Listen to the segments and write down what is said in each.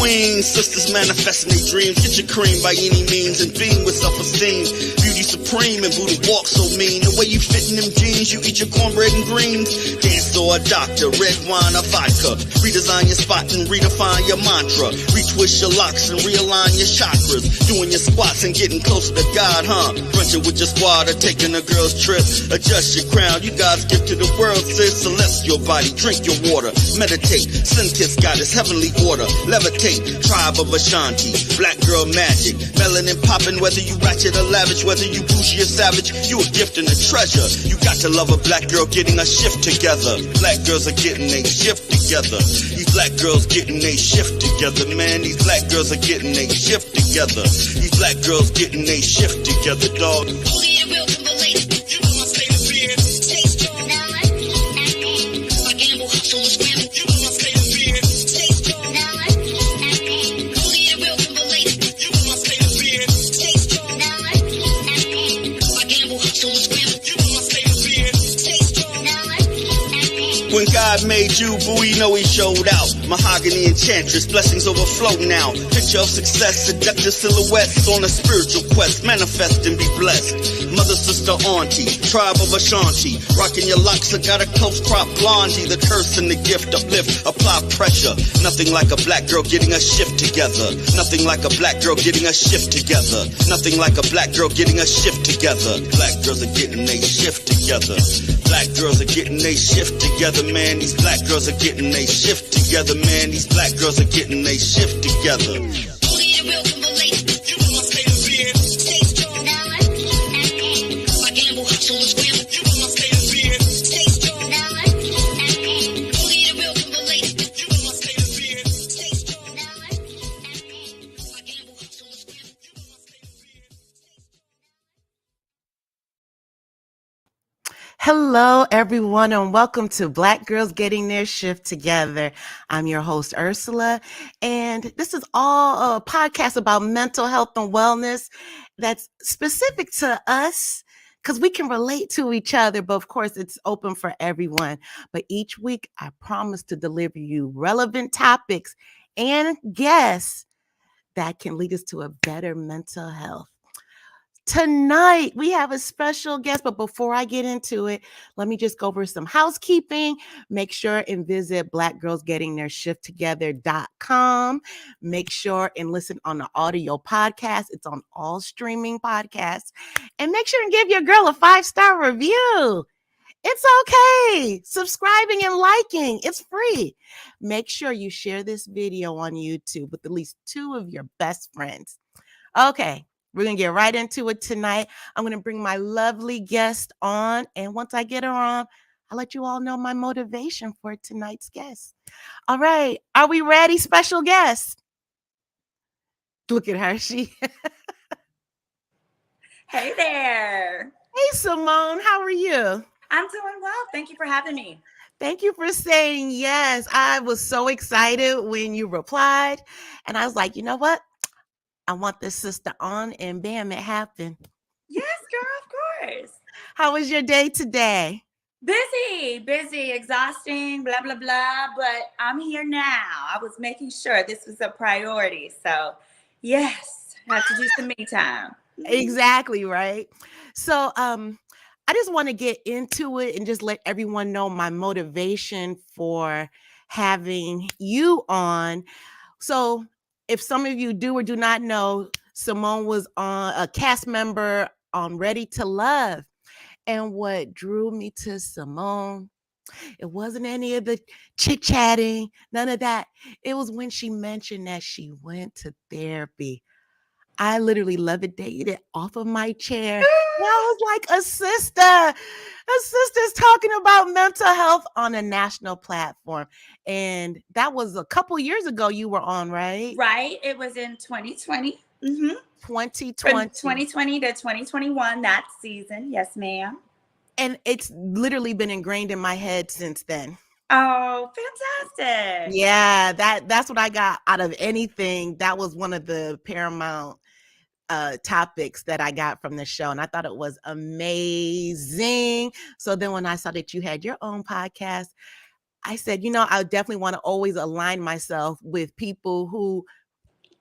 queens, sisters manifesting their dreams. Get your cream by any means and beam with self-esteem. Beauty supreme and booty walk so mean. The way you fit in them jeans, you eat your cornbread and greens. Dance or a doctor, red wine or vodka. Redesign your spot and redefine your mantra. Retwist your locks and realign your chakras. Doing your squats and getting closer to God, huh? Brunching with your squad or taking a girl's trip. Adjust your crown, you God's gift to the world, sis. Celestial body, drink your water. Meditate, sun-kissed goddess, heavenly order. Levitate, tribe of Ashanti. Black girl magic, melanin popping. Whether you ratchet or lavish, whether you bougie or savage, you a gift and a treasure. You got to love a black girl getting a shift together. Black girls are getting a shift together. These black girls getting a shift together, man. These black girls are getting a shift together. These black girls getting a shift together, dog. When God made you, Bouie, know he showed out. Mahogany enchantress, blessings overflow now. Picture of success, seductive silhouettes on a spiritual quest. Manifest and be blessed. Mother, sister, auntie, tribe of Ashanti. Rocking your locks, I got a close crop blondie. The curse and the gift, uplift, apply pressure. Nothing like a black girl getting a shift together. Nothing like a black girl getting a shift together. Nothing like a black girl getting a shift together. Black girls are getting a shift together. Black girls are getting a shift together, man. These black girls are getting a shift together, man. These black girls are getting a shift together. Hello, everyone, and welcome to Black Girls Getting Their Shift Together. I'm your host, Ursula, and this is all a podcast about mental health and wellness that's specific to us because we can relate to each other, but of course, it's open for everyone. But each week, I promise to deliver you relevant topics and guests that can lead us to a better mental health. Tonight, we have a special guest, but before I get into it, let me just go over some housekeeping. Make sure and visit blackgirlsgettingtheirshifttogether.com. Make sure and listen on the audio podcast. It's on all streaming podcasts. And make sure and give your girl a 5-star review. It's okay. Subscribing and liking. It's free. Make sure you share this video on YouTube with at least 2 of your best friends. Okay. We're going to get right into it tonight. I'm going to bring my lovely guest on. And once I get her on, I'll let you all know my motivation for tonight's guest. All right. Are we ready, special guest? Look at her. Hey there. Hey, Symone. How are you? I'm doing well. Thank you for having me. Thank you for saying yes. I was so excited when you replied. And I was like, you know what? I want this sister on, and bam, it happened. Yes, girl, of course. How was your day today? Busy, exhausting, blah, blah, blah. But I'm here now. I was making sure this was a priority. So, yes, I have to do some me time. Exactly, right? So, I just want to get into it and just let everyone know my motivation for having you on. So, if some of you do or do not know, Symone was on a cast member on Ready to Love. And what drew me to Symone, it wasn't any of the chit-chatting, none of that. It was when she mentioned that she went to therapy. I literally levitated off of my chair. And I was like, a sister's talking about mental health on a national platform. And that was a couple years ago you were on, right? Right. It was in 2020. Mm-hmm. 2020. From 2020 to 2021, that season. Yes, ma'am. And it's literally been ingrained in my head since then. Oh, fantastic. Yeah, that's what I got out of anything. That was one of the paramount topics that I got from the show, and I thought it was amazing. So then when I saw that you had your own podcast, I said, I definitely want to always align myself with people who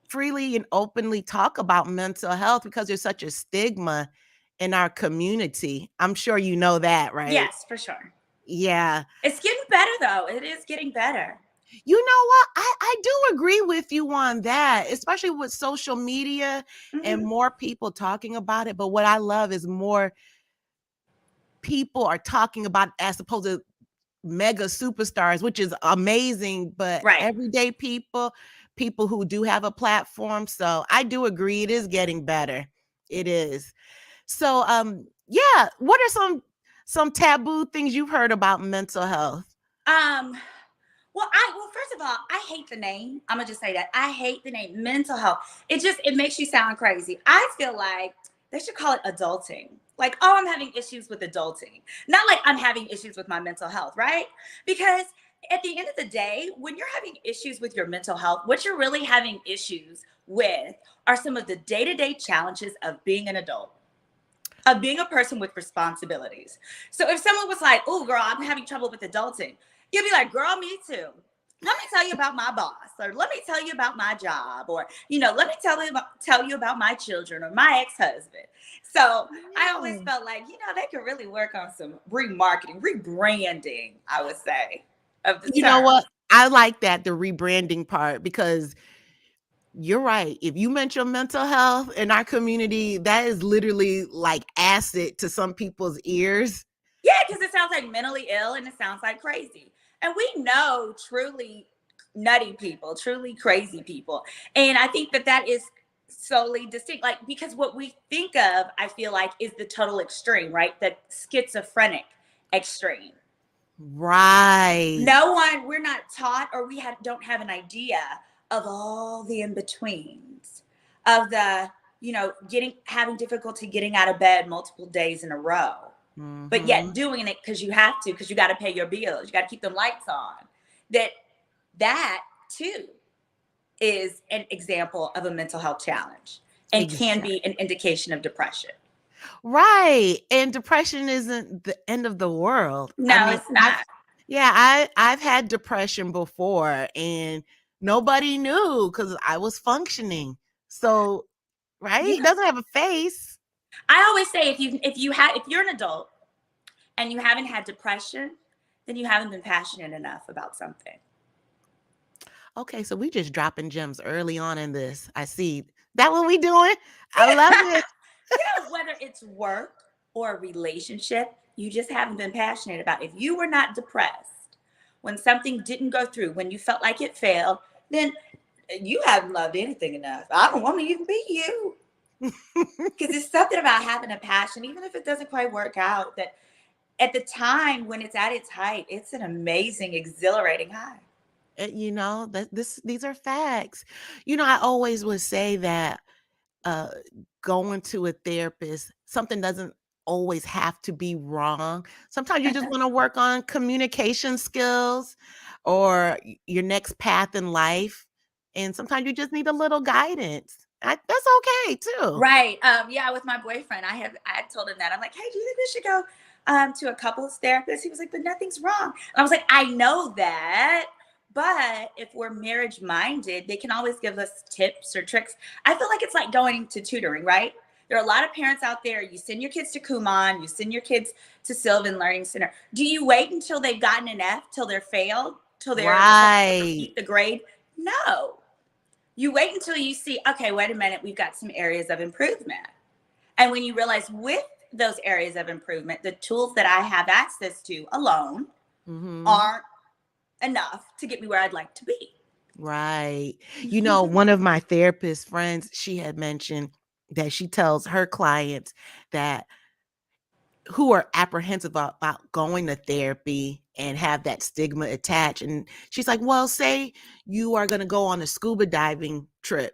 freely and openly talk about mental health, because there's such a stigma in our community. I'm sure you know that, right? Yes, for sure. Yeah. It's getting better though. It is getting better. You know what? I do agree with you on that, especially with social media and Mm-hmm. more people talking about it. But what I love is more people are talking about it as opposed to mega superstars, which is amazing. But Right. everyday people who do have a platform. So I do agree it is getting better. It is. So yeah, what are some taboo things you've heard about mental health? Well, first of all, I hate the name. I'm gonna just say that I hate the name mental health. It makes you sound crazy. I feel like they should call it adulting. Like, oh, I'm having issues with adulting, not like I'm having issues with my mental health, right? Because at the end of the day, when you're having issues with your mental health, what you're really having issues with are some of the day-to-day challenges of being an adult, of being a person with responsibilities. So if someone was like, oh, girl, I'm having trouble with adulting, you'd be like, girl, me too. Let me tell you about my boss, or let me tell you about my job, or, let me tell you about my children or my ex-husband. So I always Yeah. felt like, they could really work on some remarketing, rebranding, I would say, of the You know term. what? I like that, the rebranding part, because you're right. If you mention mental health in our community, that is literally like acid to some people's ears. Yeah, because it sounds like mentally ill and it sounds like crazy. And we know truly nutty people, truly crazy people. And I think that is solely distinct. Like, because what we think of, I feel like, is the total extreme, right? The schizophrenic extreme. Right. We're not taught, or don't have an idea of all the in-betweens, of the, having difficulty getting out of bed multiple days in a row, but yet Mm-hmm. doing it because you have to, because you got to pay your bills, you got to keep them lights on. That too is an example of a mental health challenge and can Exactly. be an indication of depression. Right. And depression isn't the end of the world. I No, mean, it's not. I've had depression before, and nobody knew because I was functioning. So, right? Yeah. It doesn't have a face. I always say, if you're an adult and you haven't had depression, then you haven't been passionate enough about something. Okay, so we just dropping gems early on in this. I see. That what we doing? I love it. Whether it's work or a relationship, you just haven't been passionate about. If you were not depressed when something didn't go through, when you felt like it failed, then you haven't loved anything enough. I don't want to even be you. Because it's something about having a passion, even if it doesn't quite work out, that at the time when it's at its height, it's an amazing, exhilarating high. These are facts. I always would say that uh going to a therapist, something doesn't always have to be wrong. Sometimes you just want to work on communication skills or your next path in life. And sometimes you just need a little guidance. That's okay too. Right. Yeah, with my boyfriend, I told him that. I'm like, hey, do you think we should go to a couples therapist? He was like, but nothing's wrong. And I was like, I know that, but if we're marriage minded, they can always give us tips or tricks. I feel like it's like going to tutoring, right? There are a lot of parents out there. You send your kids to Kumon, you send your kids to Sylvan Learning Center. Do you wait until they've gotten an F, till they're failed, till they're trying to Right. repeat the grade? No. You wait until you see, okay, wait a minute, we've got some areas of improvement. And when you realize with those areas of improvement, the tools that I have access to alone aren't enough to get me where I'd like to be. Right. One of my therapist friends, she had mentioned that she tells her clients that who are apprehensive about going to therapy and have that stigma attached. And she's like, well, say you are going to go on a scuba diving trip.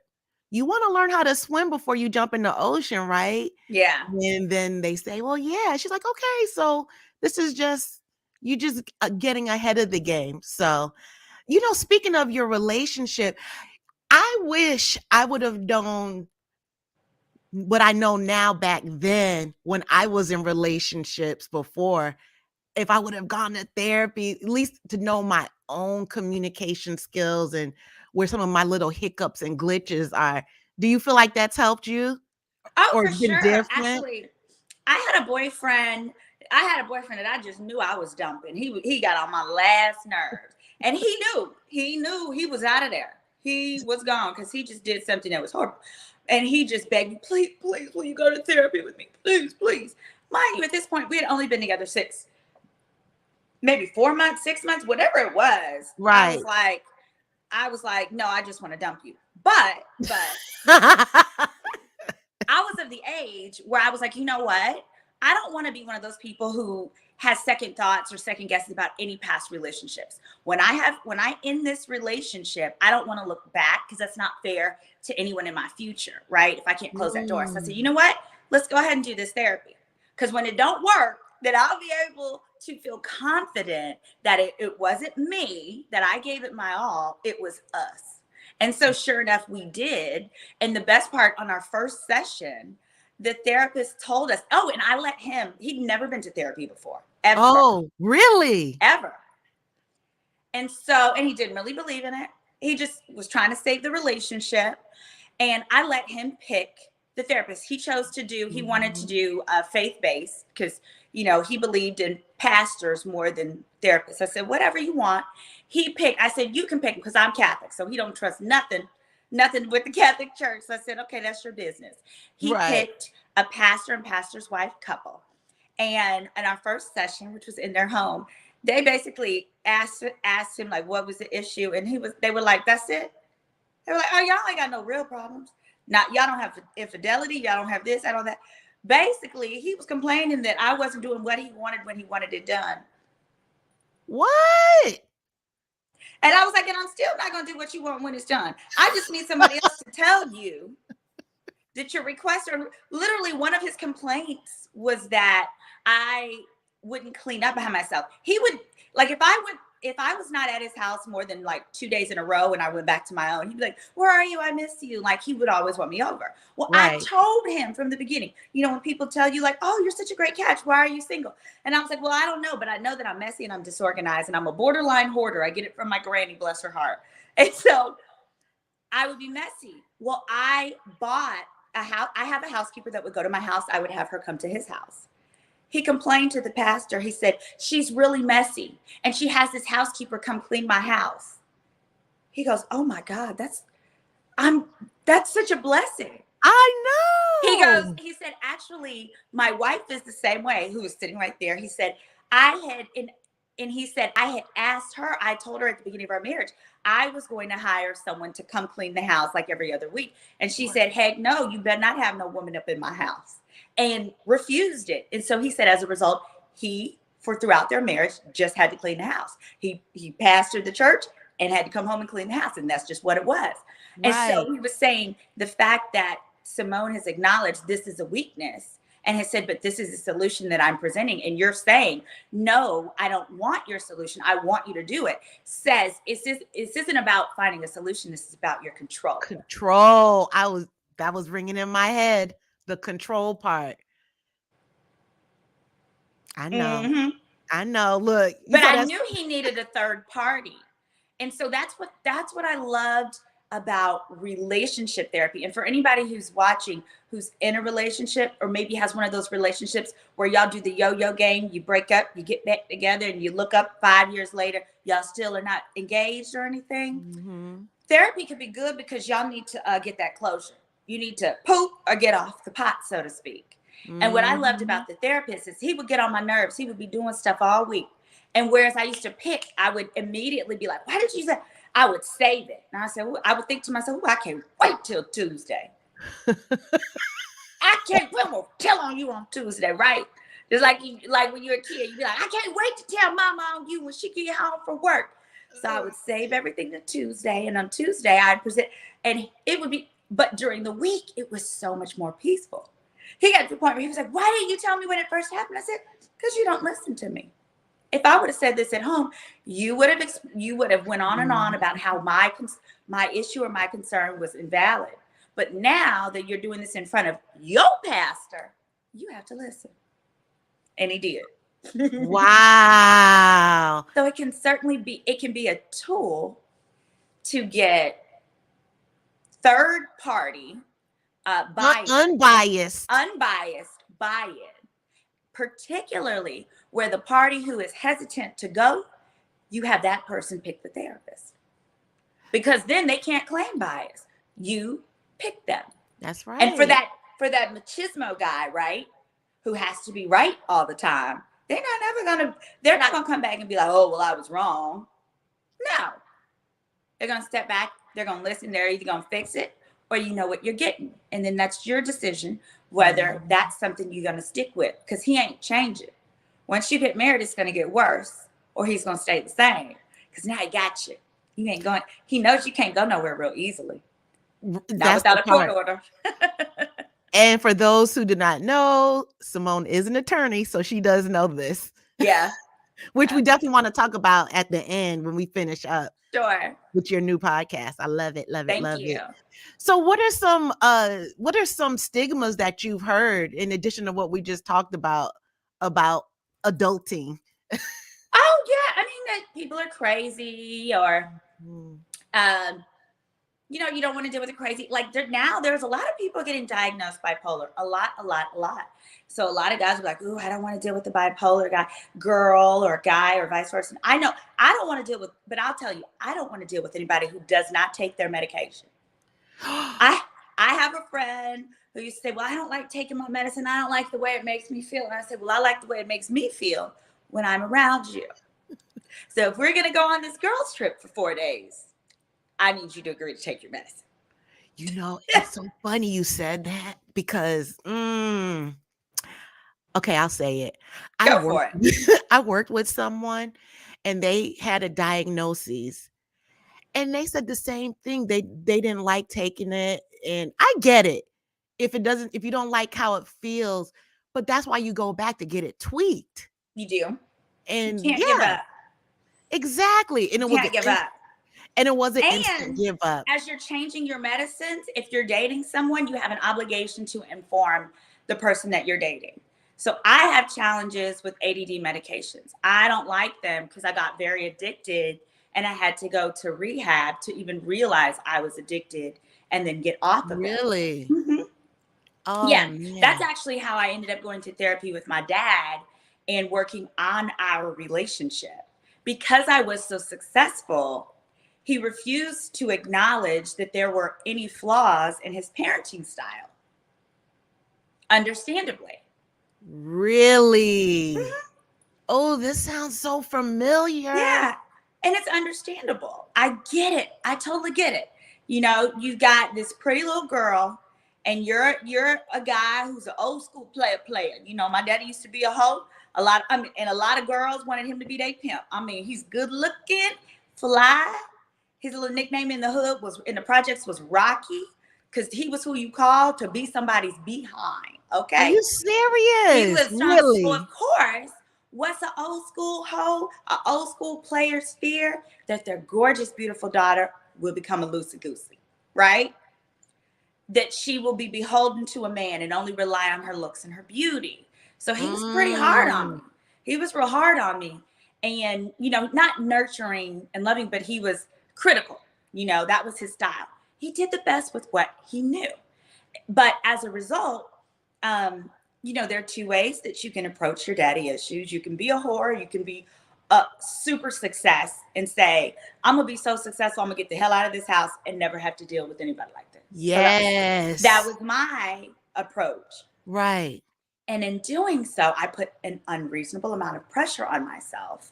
You want to learn how to swim before you jump in the ocean, right? Yeah. And then they say, well, yeah. She's like, okay, so this is you just getting ahead of the game. So, speaking of your relationship, I wish I would have known what I know now back then when I was in relationships before. if I would have gone to therapy, at least to know my own communication skills and where some of my little hiccups and glitches are. Do you feel like that's helped you Oh, or for been sure. different? Actually, I had a boyfriend. I had a boyfriend that I just knew I was dumping. He got on my last nerves, and he knew he was out of there. He was gone because he just did something that was horrible, and he just begged me, please, please, will you go to therapy with me, please, please. Mind you, at this point, we had only been together maybe 4 months, 6 months, whatever it was. Right. I was like, no, I just want to dump you. But I was of the age where I was like, you know what? I don't want to be one of those people who has second thoughts or second guesses about any past relationships. When I end this relationship, I don't want to look back because that's not fair to anyone in my future, right? If I can't close that door. So I said, you know what? Let's go ahead and do this therapy. Because when it don't work, then I'll be able to feel confident that it wasn't me, that I gave it my all, it was us. And so sure enough, we did. And the best part, on our first session, the therapist told us, oh, and I let him, he'd never been to therapy before, ever. Oh, really? Ever. And so, and he didn't really believe in it. He just was trying to save the relationship. And I let him pick the therapist. He chose to do, he wanted to do faith-based because, you know, he believed in pastors more than therapists. I said, whatever you want. He picked, I said, you can pick him because I'm Catholic. So he don't trust nothing with the Catholic Church. So I said, okay, that's your business. He picked a pastor and pastor's wife couple. And in our first session, which was in their home, they basically asked him, like, what was the issue? And they were like, that's it. They were like, oh, y'all ain't got no real problems. Now, y'all don't have infidelity. Y'all don't have this, I don't that. Basically, he was complaining that I wasn't doing what he wanted when he wanted it done. What? And I was like, and I'm still not going to do what you want when it's done. I just need somebody else to tell you that your requests are literally, one of his complaints was that I wouldn't clean up behind myself. He would, like, if I was not at his house more than like 2 days in a row and I went back to my own, he'd be like, where are you? I miss you. Like, he would always want me over. Well, I told him from the beginning, you know, when people tell you like, oh, you're such a great catch, why are you single? And I was like, well, I don't know, but I know that I'm messy and I'm disorganized and I'm a borderline hoarder. I get it from my granny, bless her heart. And so I would be messy. Well, I bought a house. I have a housekeeper that would go to my house. I would have her come to his house. He complained to the pastor. He said, she's really messy and she has this housekeeper come clean my house. He goes, oh my God, that's such a blessing. I know. He said, actually, my wife is the same way, who was sitting right there. He said, I had asked her, I told her at the beginning of our marriage, I was going to hire someone to come clean the house like every other week. And she said, heck no, you better not have no woman up in my house. And refused it. And so he said, as a result, throughout their marriage, just had to clean the house. He pastored the church and had to come home and clean the house. And that's just what it was. Right. And so he was saying the fact that Symone has acknowledged this is a weakness and has said, but this is a solution that I'm presenting. And you're saying, no, I don't want your solution. I want you to do it. Says, this isn't about finding a solution. This is about your control. Control. That was ringing in my head. The control part. I know. Mm-hmm. I know. Look, but I knew he needed a third party. And so that's what I loved about relationship therapy. And for anybody who's watching, who's in a relationship or maybe has one of those relationships where y'all do the yo-yo game, you break up, you get back together and you look up 5 years later, y'all still are not engaged or anything. Mm-hmm. Therapy could be good because y'all need to get that closure. You need to poop or get off the pot, so to speak. Mm-hmm. And what I loved about the therapist is he would get on my nerves. He would be doing stuff all week. And whereas I used to pick, I would immediately be like, why did you say? I would save it. And I would think to myself, I can't wait till Tuesday. I can't wait to tell on you on Tuesday, right? Just like when you're a kid, you'd be like, I can't wait to tell mama on you when she get home from work. So I would save everything to Tuesday. And on Tuesday, I'd present. And it would be, but during the week, it was so much more peaceful. He got to the point where he was like, why didn't you tell me when it first happened? I said, because you don't listen to me. If I would have said this at home, you would have went on and on about how my issue or my concern was invalid. But now that you're doing this in front of your pastor, you have to listen. And he did. Wow. So it can certainly be, it can be a tool to get third party buy-in, Unbiased. unbiased buy-in, particularly where the party who is hesitant to go, you have that person pick the therapist. Because then they can't claim bias. You pick them. That's And for right. that machismo guy, right, who has to be right all the time, they're not gonna come back and be like, oh, well, I was wrong. No. They're gonna step back, they're gonna listen, they're either gonna fix it or you know what you're getting. And then that's your decision whether that's something you're gonna stick with. Because he ain't changing. Once you get married, it's gonna get worse, or he's gonna stay the same. Because now he got you. You ain't going, he knows you can't go nowhere real easily. Not That's without the a court part. order. And for those who do not know, Symone is an attorney, so she does know this. Yeah. Which we definitely want to talk about at the end when we finish up Sure. with your new podcast. I love it, love it, Thank love you. it. So what are some stigmas that you've heard in addition to what we just talked about adulting? Oh yeah, I mean that people are crazy, or you don't want to deal with the crazy. Like now there's a lot of people getting diagnosed bipolar. A lot. So a lot of guys are like, ooh, I don't want to deal with the bipolar girl or guy or vice versa. I know I don't want to deal with, but I'll tell you, I don't want to deal with anybody who does not take their medication. I have a friend who used to say, well, I don't like taking my medicine. I don't like the way it makes me feel. And I said, well, I like the way it makes me feel when I'm around you. So if we're going to go on this girls trip for 4 days, I need you to agree to take your medicine. You know, it's so funny you said that because, okay, I'll say it. Go for it. I worked with someone and they had a diagnosis and they said the same thing. They didn't like taking it. And I get it. If you don't like how it feels, but that's why you go back to get it tweaked. You do. And You can't give up. Exactly. And you can't give up. And it wasn't instant give up. As you're changing your medicines, if you're dating someone, you have an obligation to inform the person that you're dating. So I have challenges with ADD medications. I don't like them because I got very addicted and I had to go to rehab to even realize I was addicted and then get off of it. Really? Mm-hmm. Oh, yeah. Man. That's actually how I ended up going to therapy with my dad and working on our relationship. Because I was so successful, he refused to acknowledge that there were any flaws in his parenting style. Understandably. Really? Mm-hmm. Oh, this sounds so familiar. Yeah. And it's understandable. I get it. I totally get it. You know, you got this pretty little girl and you're a guy who's an old school player. You know, my daddy used to be a hoe. And a lot of girls wanted him to be their pimp. I mean, he's good looking, fly. His little nickname in the hood in the projects was Rocky, because he was who you called to be somebody's behind. Okay. Are you serious? He was really? So of course, what's an old school hoe, an old school player's fear? That their gorgeous, beautiful daughter will become a loosey-goosey, right? That she will be beholden to a man and only rely on her looks and her beauty. So he was pretty hard on me. He was real hard on me. And, you know, not nurturing and loving, but he was critical. You know, that was his style. He did the best with what he knew. But as a result, you know, there are two ways that you can approach your daddy issues. You can be a whore. You can be a super success and say, I'm going to be so successful, I'm going to get the hell out of this house and never have to deal with anybody like this. Yes. So that was my approach. Right. And in doing so, I put an unreasonable amount of pressure on myself,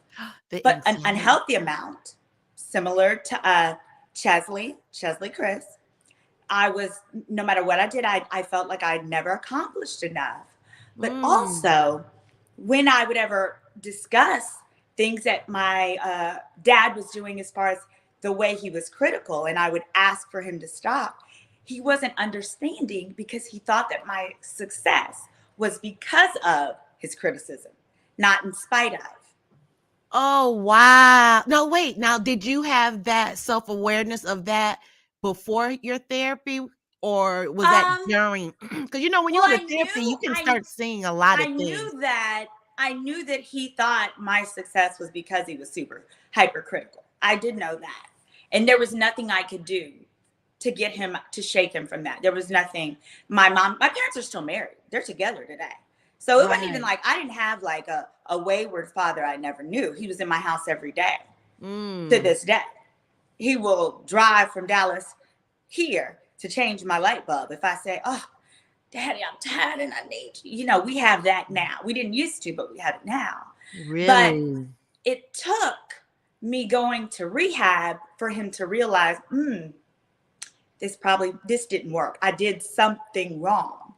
but an unhealthy amount, similar to Chesley Chris. I was, no matter what I did, I felt like I'd never accomplished enough. But also, when I would ever discuss things that my dad was doing as far as the way he was critical, and I would ask for him to stop, he wasn't understanding because he thought that my success was because of his criticism, not in spite of. Oh, wow. No, wait. Now, did you have that self-awareness of that before your therapy, or was that during? Because, you know, when you go to therapy, you can start seeing a lot of things. I knew that I knew that he thought my success was because he was super hypercritical. I did know that. And there was nothing I could do to get him, to shake him from that. There was nothing. My parents are still married. They're together today. So it wasn't even like, I didn't have like a wayward father I never knew. He was in my house every day to this day. He will drive from Dallas here to change my light bulb. If I say, oh, Daddy, I'm tired and I need you. You know, we have that now. We didn't used to, but we have it now. Really? But it took me going to rehab for him to realize, this didn't work. I did something wrong.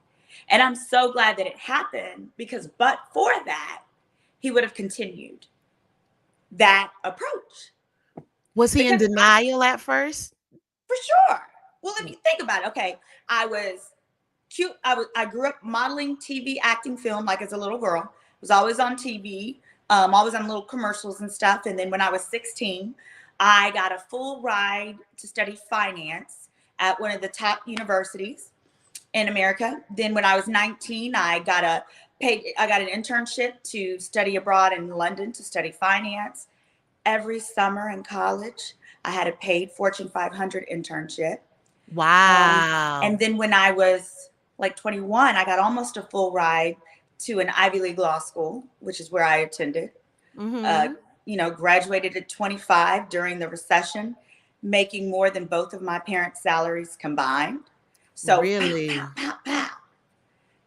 And I'm so glad that it happened, because but for that, he would have continued that approach. Was he in denial at first? For sure. Well, if you think about it, okay, I was cute. I grew up modeling TV, acting, film, like as a little girl. Was always on TV, always on little commercials and stuff. And then when I was 16, I got a full ride to study finance at one of the top universities in America. Then when I was 19, I got an internship to study abroad in London to study finance. Every summer in college, I had a paid Fortune 500 internship. Wow. And then when I was like 21, I got almost a full ride to an Ivy League law school, which is where I attended. Graduated at 25 during the recession, making more than both of my parents' salaries combined. So really, pow, pow, pow,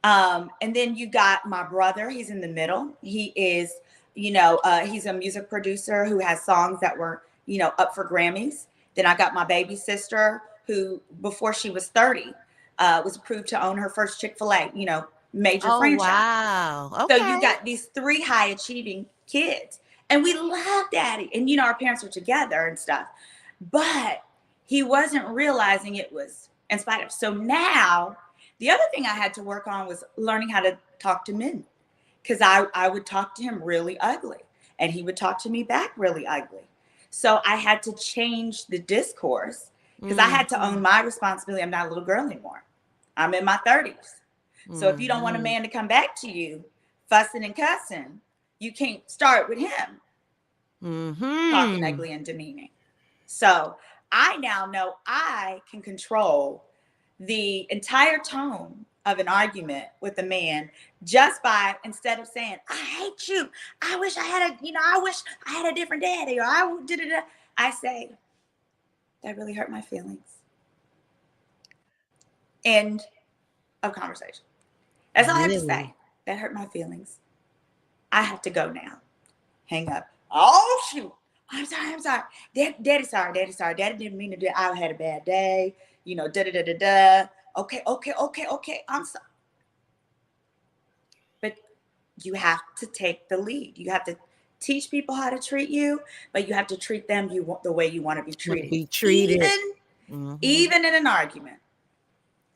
pow. And then you got my brother. He's in the middle. He is, he's a music producer who has songs that were, up for Grammys. Then I got my baby sister, who before she was 30, was approved to own her first Chick-fil-A, major franchise. Wow. Okay. So you got these 3 high achieving kids, and we love Daddy. And, our parents were together and stuff, but he wasn't realizing it was in spite of. So now the other thing I had to work on was learning how to talk to men, because I would talk to him really ugly and he would talk to me back really ugly. So I had to change the discourse, because I had to own my responsibility. I'm not a little girl anymore. I'm in my 30s. So if you don't want a man to come back to you fussing and cussing, you can't start with him talking ugly and demeaning. So I now know I can control the entire tone of an argument with a man just by, instead of saying, I hate you, I wish I had a different daddy, or I say, that really hurt my feelings. End of conversation. That's all I have to say. That hurt my feelings. I have to go now. Hang up. Oh, shoot. I'm sorry. Daddy's sorry. Daddy didn't mean to do it. I had a bad day. Da-da-da-da-da. Okay. I'm sorry. But you have to take the lead. You have to teach people how to treat you, but you have to treat them the way you want to be treated. Even in an argument.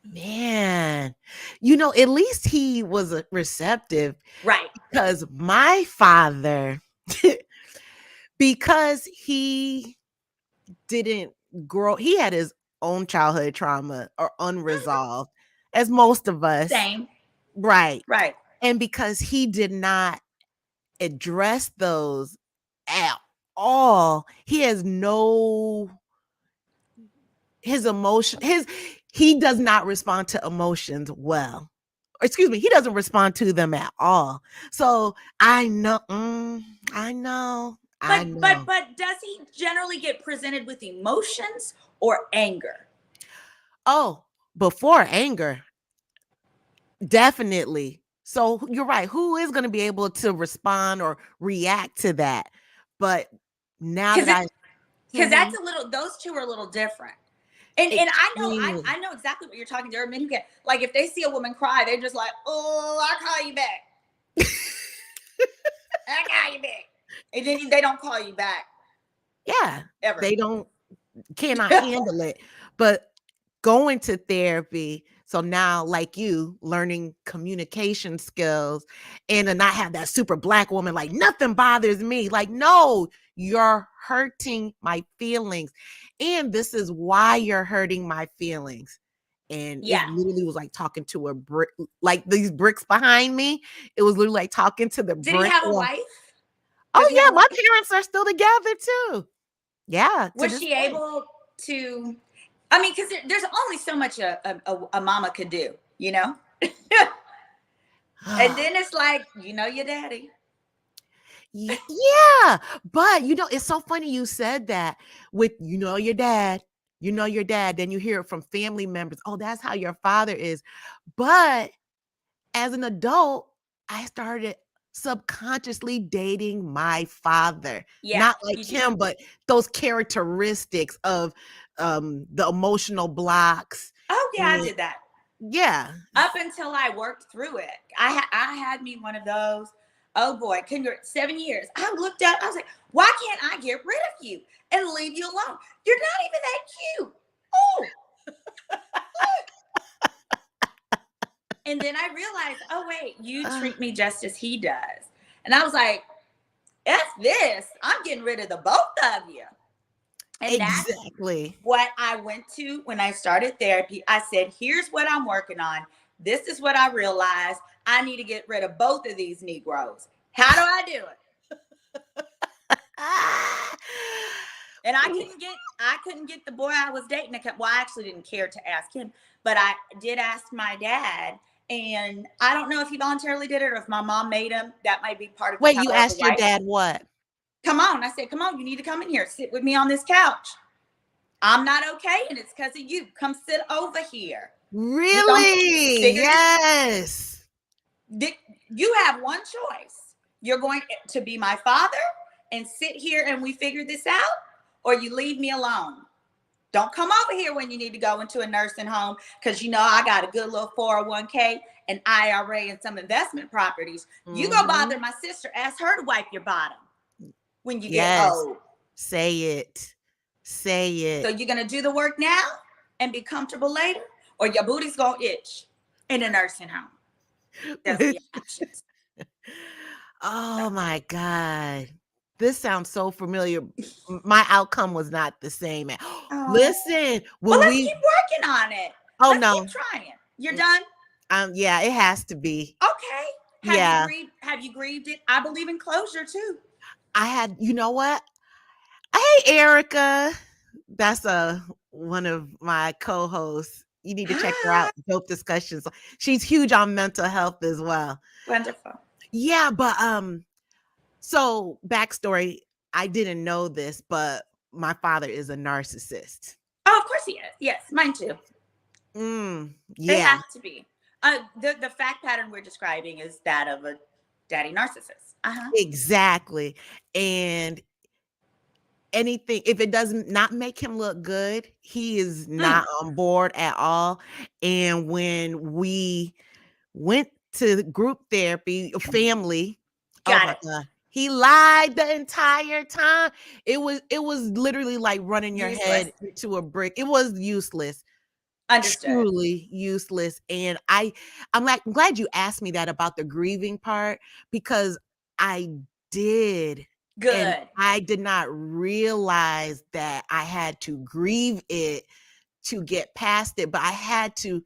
Man, at least he was receptive. Right. Because my father, because he didn't grow, he had his own childhood trauma or unresolved, as most of us. Same. Right. Right. And because he did not address those at all, he has he does not respond to emotions well. Excuse me, he doesn't respond to them at all. So I know. But does he generally get presented with emotions or anger? Oh, before anger, definitely. So you're right. Who is going to be able to respond or react to that? But now because that's a little, those two are a little different. And I know exactly what you're talking. There are men who get, like, if they see a woman cry, they're just like, oh, I'll call you back. I'll call you back. And then they don't call you back. Yeah. Ever. They cannot handle it. But going to therapy, so now, like you, learning communication skills, and to not have that super Black woman, like, nothing bothers me. Like, no, you're hurting my feelings. And this is why you're hurting my feelings. And it Yeah. literally was like talking to a brick, like these bricks behind me. It was literally like talking to the Did he brick have a wall. wife? Does Oh he have yeah, a my wife? parents are still together too. Yeah, to Was this she day. able to? I mean, because there's only so much a mama could do, you know. And then it's like, you know, your daddy. Yeah, but it's so funny you said that with your dad, your dad, then you hear it from family members. Oh, that's how your father is. But as an adult, I started subconsciously dating my father. Yeah, Not like you did. him, but those characteristics of the emotional blocks. Oh yeah, I And did that. yeah. Up until I worked through it. I had me one of those. Oh boy, 7 years. I looked at, I was like, why can't I get rid of you and leave you alone? You're not even that cute. Oh. And then I realized, oh wait, you treat me just as he does. And I was like, F this. I'm getting rid of the both of you. And that's Exactly. what I went to when I started therapy. I said, here's what I'm working on. This is what I realized. I need to get rid of both of these Negroes. How do I do it? And I couldn't get the boy I was dating to come. Well, I actually didn't care to ask him, but I did ask my dad. And I don't know if he voluntarily did it or if my mom made him. That might be part of the Wait, you power of the asked your wife. dad what? Come on. I said, come on, you need to come in here. Sit with me on this couch. I'm not okay, and it's because of you. Come sit over here. We're gonna Really? figure this. Yes. You have one choice. You're going to be my father and sit here and we figure this out, or you leave me alone. Don't come over here when you need to go into a nursing home because I got a good little 401k, an IRA, and some investment properties. You go bother my sister. Ask her to wipe your bottom when you get Yes. old. Say it. Say it. So you're going to do the work now and be comfortable later, or your booty's going to itch in a nursing home. That's the options. Oh my God. This sounds so familiar. My outcome was not the same. Oh. Listen, Well, when let's keep working on it. Oh Let's no. keep trying. You're done? Yeah, it has to be. Okay. Yeah. Have you grieved it? I believe in closure too. I had, you know what? Hey, Erica. That's one of my co-hosts. You need to check her Hi. out. Dope discussions. She's huge on mental health as well. Wonderful. Yeah, but so backstory, I didn't know this, but my father is a narcissist. Oh, of course he is. Yes, mine too. They Yeah. have to be. The fact pattern we're describing is that of a daddy narcissist. Exactly. And anything, if it doesn't not make him look good, he is not on board at all. And when we went to group therapy, family, oh my God, he lied the entire time. It was literally like running your head into a brick. It was useless. Understood. Truly useless. And I'm glad you asked me that about the grieving part, because I did. Good. And I did not realize that I had to grieve it to get past it, but I had to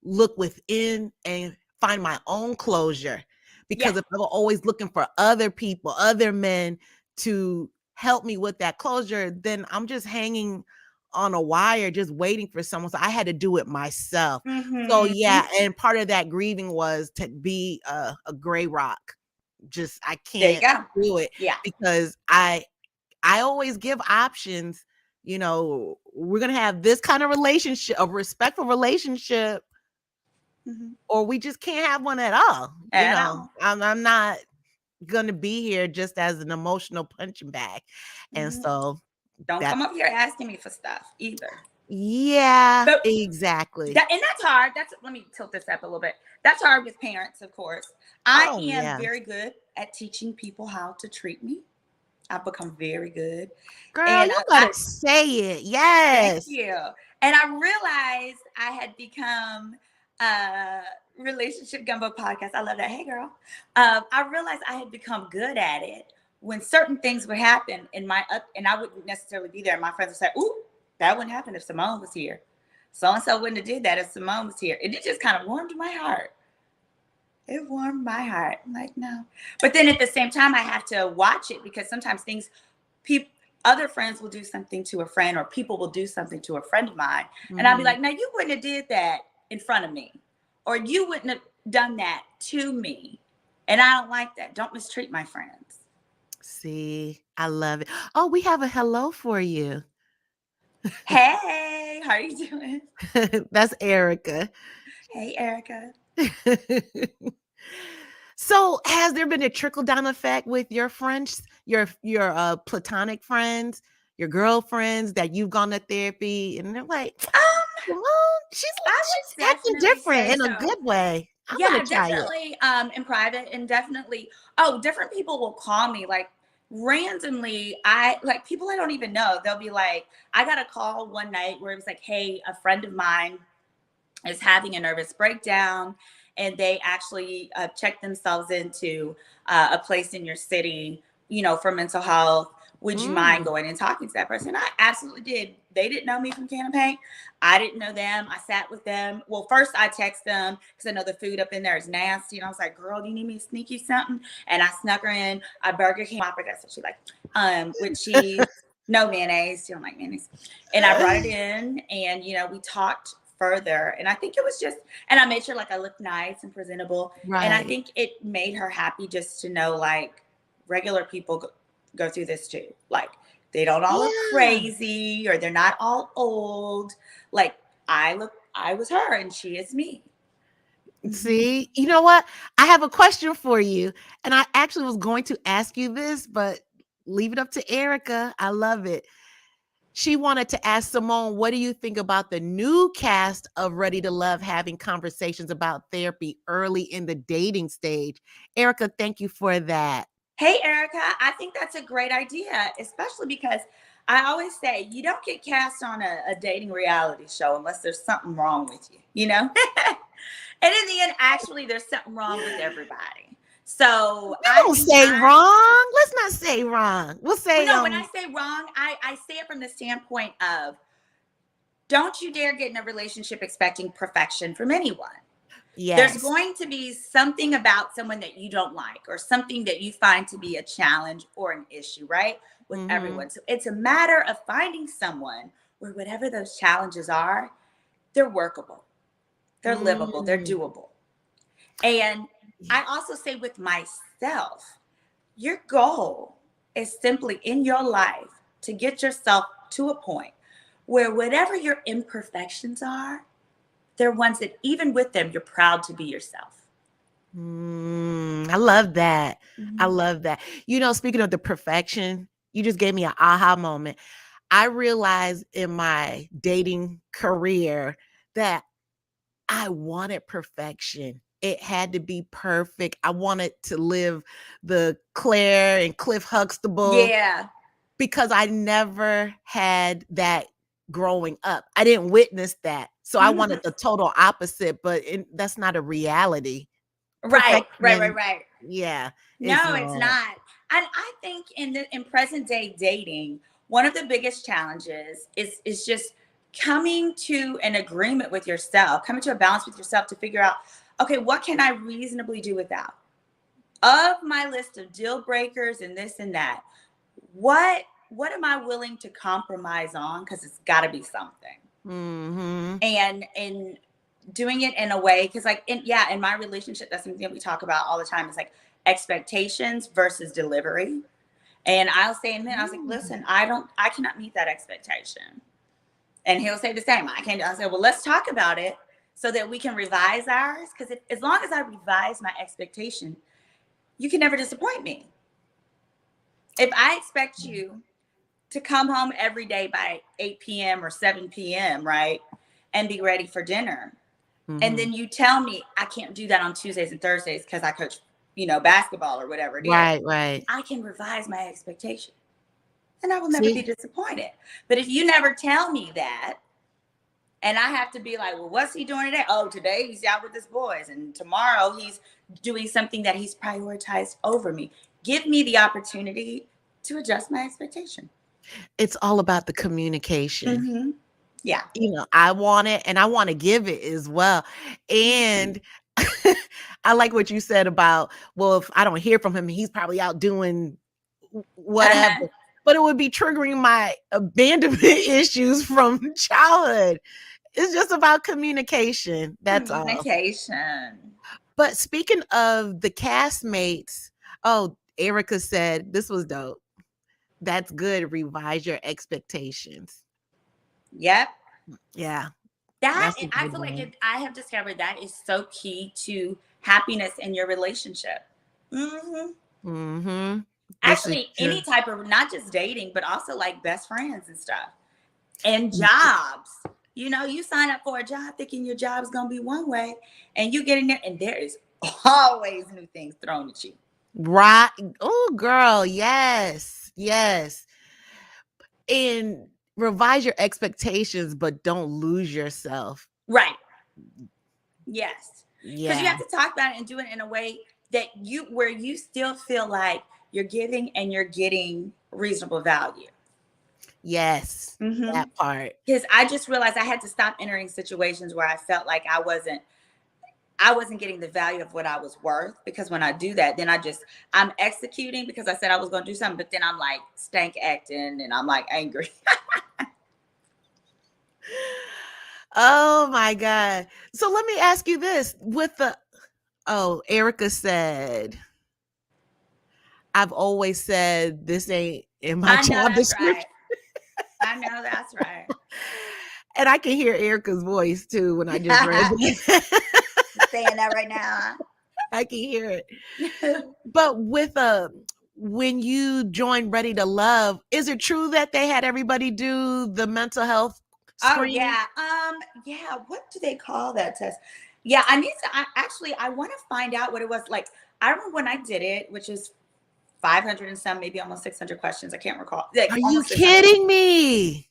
look within and find my own closure, because if I was always looking for other people, other men to help me with that closure, then I'm just hanging on a wire, just waiting for someone. So I had to do it myself. So yeah, and part of that grieving was to be a gray rock. Just I can't do it because I always give options. We're gonna have this kind of relationship, a respectful relationship, or we just can't have one at all. I'm not gonna be here just as an emotional punching bag. And so don't come up here asking me for stuff either. Yeah, but exactly. And that's hard. Let me tilt this up a little bit. That's hard with parents, of course. I am very good at teaching people how to treat me. I've become very good. Girl, and you gotta say it. Yes. Thank you. And I realized I had become relationship gumbo podcast. I love that. Hey, girl. I realized I had become good at it when certain things would happen and I wouldn't necessarily be there. My friends would say, "Ooh, that wouldn't happen if Symone was here." so-and-so wouldn't have did that if Symone was here. And it just kind of warmed my heart. It warmed my heart. I'm like, no. But then at the same time, I have to watch it because sometimes other friends will do something to a friend, or people will do something to a friend of mine. And I'll be like, no, you wouldn't have did that in front of me, or you wouldn't have done that to me. And I don't like that. Don't mistreat my friends. See, I love it. Oh, we have a hello for you. Hey, how are you doing? That's Erica. Hey, Erica. So has there been a trickle-down effect with your friends, your platonic friends, your girlfriends, that you've gone to therapy and they're like, well, she's acting different in a good way. I'm gonna try definitely in private, and definitely different people will call me like randomly. People I don't even know. They'll be like, I got a call one night where it was like, hey, a friend of mine is having a nervous breakdown, and they actually checked themselves into a place in your city, for mental health. Would you mind going and talking to that person? I absolutely did. They didn't know me from Can of Paint. I didn't know them. I sat with them. Well, first I text them because I know the food up in there is nasty. And I was like, girl, do you need me to sneak you something? And I snuck her in a Burger King Whopper. That's what she liked. With cheese, no mayonnaise. She don't like mayonnaise. And I brought it in, and, we talked further. And I think it was just, and I made sure like I looked nice and presentable. Right. And I think it made her happy just to know like regular people go through this too. Like they don't all look crazy, or they're not all old. Like I was her and she is me. See, you know what? I have a question for you. And I actually was going to ask you this, but leave it up to Erica. I love it. She wanted to ask Symone, what do you think about the new cast of Ready to Love having conversations about therapy early in the dating stage? Erica, thank you for that. Hey, Erica, I think that's a great idea, especially because I always say you don't get cast on a dating reality show unless there's something wrong with you, And in the end, actually, there's something wrong with everybody. So I don't say wrong. Let's not say wrong. We'll say no. When I say wrong, I say it from the standpoint of don't you dare get in a relationship expecting perfection from anyone. Yes. There's going to be something about someone that you don't like, or something that you find to be a challenge or an issue, right? With everyone. So it's a matter of finding someone where whatever those challenges are, they're workable, they're livable, they're doable. And I also say with myself, your goal is simply in your life to get yourself to a point where whatever your imperfections are, they're ones that even with them, you're proud to be yourself. I love that. I love that. Speaking of the perfection, you just gave me an aha moment. I realized in my dating career that I wanted perfection. It had to be perfect. I wanted to live the Claire and Cliff Huxtable. Yeah. Because I never had that growing up. I didn't witness that. So I wanted the total opposite, but that's not a reality. Right. Yeah. No, it's not. And I think in present day dating, one of the biggest challenges is just coming to an agreement with yourself, coming to a balance with yourself to figure out, okay, what can I reasonably do without? Of my list of deal breakers and this and that, what am I willing to compromise on? Because it's got to be something. And doing it in a way, because in my relationship, that's something that we talk about all the time. It's like expectations versus delivery. And I'll say, and then I was like, listen, I cannot meet that expectation. And he'll say the same. I can't. I say, well, let's talk about it so that we can revise ours. Because as long as I revise my expectation, you can never disappoint me. If I expect you to come home every day by 8 p.m. or 7 p.m., right, and be ready for dinner, and then you tell me I can't do that on Tuesdays and Thursdays because I coach, basketball or whatever it is. Right. I can revise my expectation, and I will never be disappointed. But if you never tell me that, and I have to be like, well, what's he doing today? Oh, today he's out with his boys, and tomorrow he's doing something that he's prioritized over me. Give me the opportunity to adjust my expectation. It's all about the communication. Yeah. I want it and I want to give it as well. And I like what you said about, well, if I don't hear from him, he's probably out doing whatever. Uh-huh. But it would be triggering my abandonment issues from childhood. It's just about communication. That's all. Communication. But speaking of the castmates, oh, Erica said this was dope. That's good. Revise your expectations. Yep. Yeah. That That's a I good feel like one. I have discovered that is so key to happiness in your relationship. Hmm. Mm-hmm. This is Actually, true. any type of, not just dating, but also like best friends and stuff. And jobs. You sign up for a job thinking your job is going to be one way, and you get in there and there is always new things thrown at you. Right. Oh, girl. Yes. Yes. And revise your expectations, but don't lose yourself. Right. Yes. Because you Yeah. have to talk about it and do it in a way that where you still feel like you're giving and you're getting reasonable value. Yes. That part. Because I just realized I had to stop entering situations where I felt like I wasn't getting the value of what I was worth, because when I do that, then I'm executing because I said I was going to do something, but then I'm like stank acting and I'm like angry. Oh my God. So let me ask you this Erica said, I've always said this ain't in my I know job that's description. right. I know that's right. And I can hear Erica's voice too when I just read that. Saying that right now. I can hear it. But when you joined Ready to Love, is it true that they had everybody do the mental health Oh screening? yeah. Yeah, what do they call that test? Yeah, I want to find out what it was like. I remember when I did it, which is 500 and some, maybe almost 600 questions. I can't recall. Like Are you almost 600. kidding me?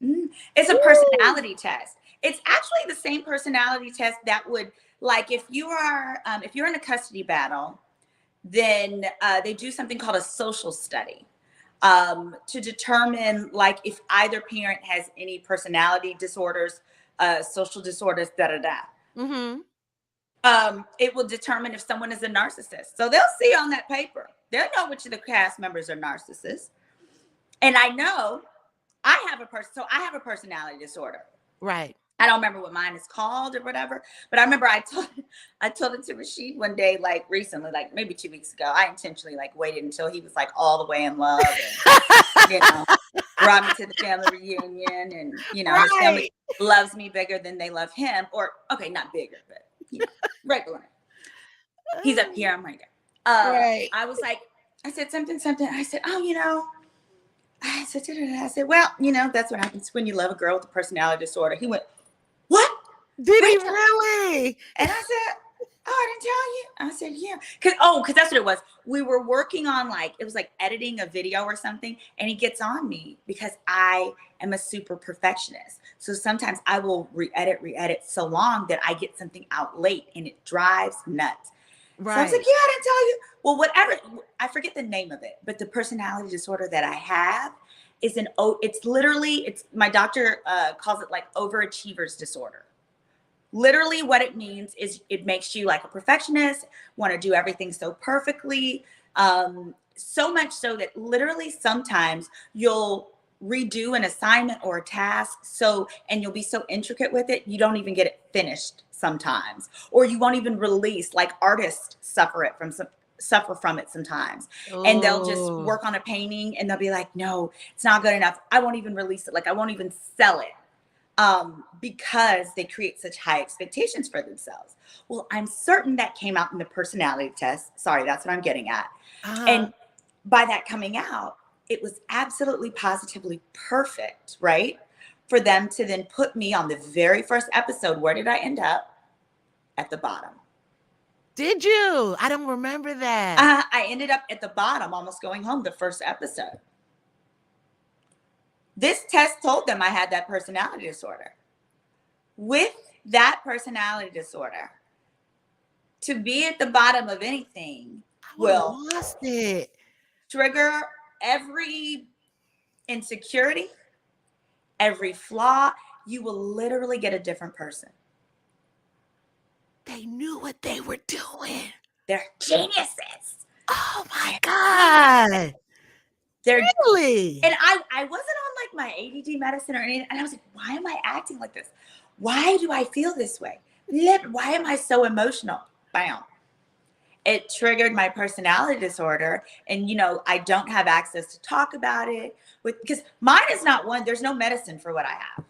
It's a Woo. personality test. It's actually the same personality test that would, like, if you're in a custody battle, then they do something called a social study, to determine like if either parent has any personality disorders, social disorders, da da da. Mm-hmm. It will determine if someone is a narcissist. So they'll see on that paper. They'll know which of the cast members are narcissists. And I know I have a personality disorder. Right. I don't remember what mine is called or whatever, but I remember I told it to Rashid one day, like recently, like maybe 2 weeks ago. I intentionally like waited until he was like all the way in love and brought me to the family reunion, and his family loves me bigger than they love him, or okay, not bigger, but regular. He's up here, I'm right there. Right. I was like, I said something. I said, oh, I said, I said, well, that's what happens when you love a girl with a personality disorder. He went, what? Did he Rachel? really? And I said, oh, I didn't tell you. I said, yeah. Because that's what it was. We were working on it was like editing a video or something. And he gets on me because I am a super perfectionist. So sometimes I will re-edit so long that I get something out late and it drives nuts. Right. So I was like, yeah, I didn't tell you. Well, whatever. I forget the name of it, but the personality disorder that I have is my doctor calls it like overachiever's disorder. Literally what it means is it makes you like a perfectionist, want to do everything so perfectly, so much so that literally sometimes you'll redo an assignment or a task and you'll be so intricate with it, you don't even get it finished sometimes, or you won't even release. Like artists suffer from it sometimes. Oh. And they'll just work on a painting and they'll be like, no, it's not good enough. I won't even release it. Like I won't even sell it. Because they create such high expectations for themselves. Well, I'm certain that came out in the personality test. Sorry, that's what I'm getting at. Uh-huh. And by that coming out, it was absolutely positively perfect, right? For them to then put me on the very first episode. Where did I end up? At the bottom. Did you? I don't remember that. I ended up at the bottom, almost going home the first episode. This test told them I had that personality disorder. With that personality disorder, to be at the bottom of anything will trigger every insecurity, every flaw, you will literally get a different person. They knew what they were doing. They're geniuses. Oh my God. They're Really? And I wasn't on like my ADD medicine or anything. And I was like, why am I acting like this? Why do I feel this way? Why am I so emotional? Bam. It triggered my personality disorder. And, you know, I don't have access to talk about it because mine is not one. There's no medicine for what I have.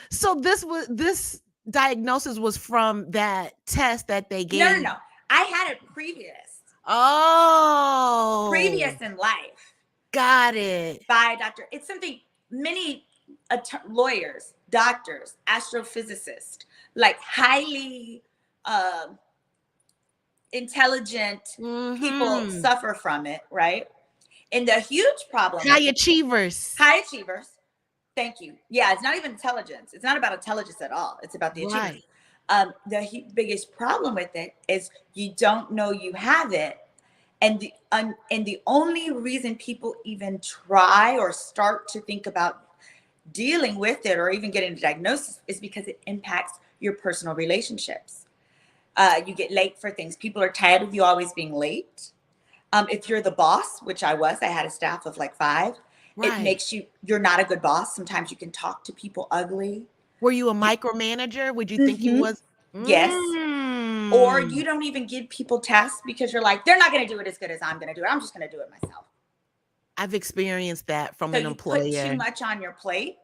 So this diagnosis was from that test that they gave? No. I had it previous. Oh. Previous in life. Got it. By a doctor. It's something many lawyers, doctors, astrophysicists, like highly intelligent people suffer from it, right? And the huge problem. High achievers. Thank you. Yeah, it's not even intelligence. It's not about intelligence at all. It's about the achievement. The biggest problem with it is you don't know you have it. And the only reason people even try or start to think about dealing with it or even getting a diagnosis is because it impacts your personal relationships. You get late for things. People are tired of you always being late. If you're the boss, which I had a staff of like 5. It makes you're not a good boss. Sometimes you can talk to people ugly. Were you a micromanager? Would you think you was? Yes. Or you don't even give people tasks because you're like, they're not going to do it as good as I'm going to do it. I'm just going to do it myself. I've experienced that from an employer. You put too much on your plate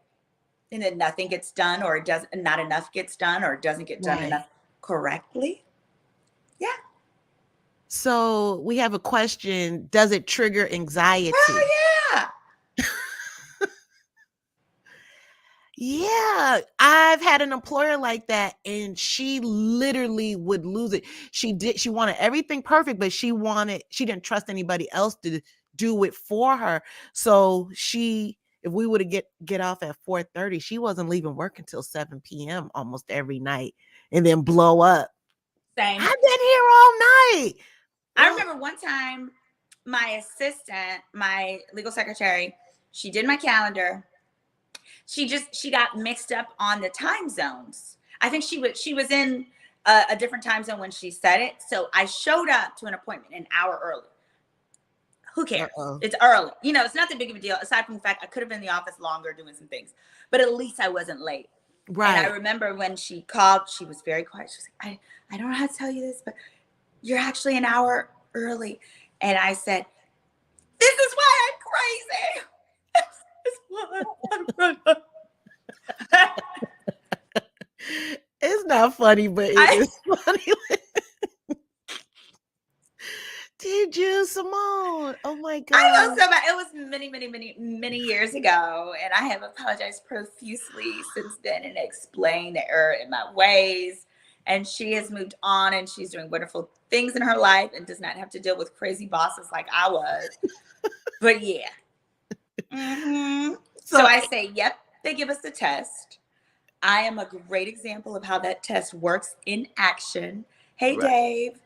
and then nothing gets done or not enough gets done or it doesn't get done enough correctly. Yeah. So we have a question. Does it trigger anxiety? Oh, yeah. Yeah, I've had an employer like that and she literally would lose it. She wanted everything perfect, but she didn't trust anybody else to do it for her. So if we would get off at 4:30, she wasn't leaving work until 7 p.m. almost every night and then blow up. Same. I've been here all night. I remember one time my assistant, my legal secretary, she did my calendar. She got mixed up on the time zones. I think she was in a different time zone when she said it. So I showed up to an appointment an hour early. Who cares? It's early. You know, it's not that big of a deal. Aside from the fact I could have been in the office longer doing some things, but at least I wasn't late. Right. And I remember when she called, she was very quiet. She was like, I don't know how to tell you this, but you're actually an hour early. And I said, this is why I'm crazy. It's not funny, but it is funny. Did you, Symone? Oh my God. I know so bad. It was many years ago. And I have apologized profusely since then and explained the error in my ways. And she has moved on and she's doing wonderful things in her life and does not have to deal with crazy bosses like I was. But yeah. So I say, yep, they give us the test. I am a great example of how that test works in action. Hey, Dave.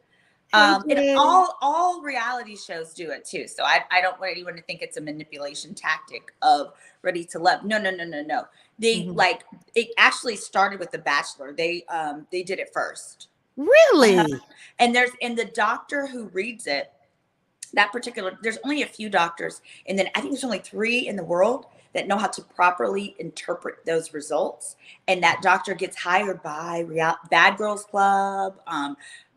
And all reality shows do it too. So I don't want anyone to think it's a manipulation tactic of Ready to Love. No. They it actually started with The Bachelor. They did it first. Really? And the doctor who reads it, there's only a few doctors, and then I think there's only 3 in the world that know how to properly interpret those results. And that doctor gets hired by Bad Girls Club,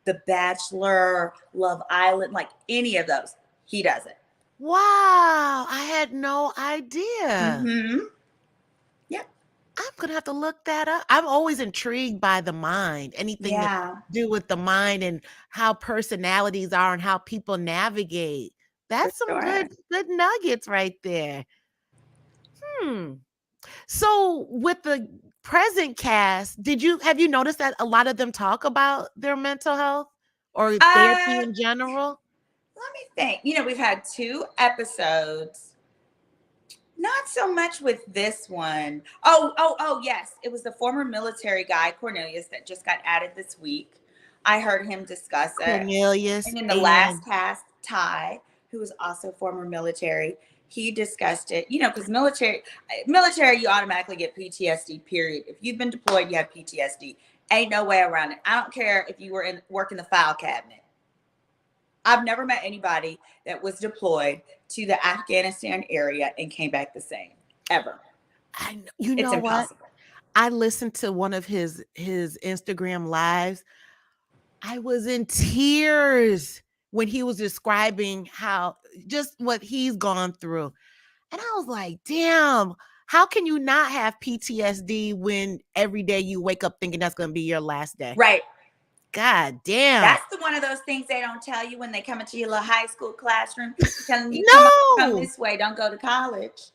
The Bachelor, Love Island, like any of those. He does it. Wow. I had no idea. Yep. I'm going to have to look that up. I'm always intrigued by the mind, anything to do with the mind and how personalities are and how people navigate. That's some good nuggets right there. So with the present cast, have you noticed that a lot of them talk about their mental health or therapy in general? Let me think. You know, we've had 2 episodes. Not so much with this one. Oh, yes. It was the former military guy, Cornelius, that just got added this week. I heard him discuss it. Cornelius. And in the last cast, Ty, who was also former military, he discussed it, because military, you automatically get PTSD, period. If you've been deployed, you have PTSD. Ain't no way around it. I don't care if you were work in the file cabinet. I've never met anybody that was deployed to the Afghanistan area and came back the same, ever. You know it's impossible. what? I listened to one of his Instagram lives. I was in tears when he was describing how just what he's gone through. And I was like, damn, how can you not have PTSD when every day you wake up thinking that's going to be your last day? Right. God damn. That's one of those things they don't tell you when they come into your little high school classroom, telling you, No. come this way, don't go to college.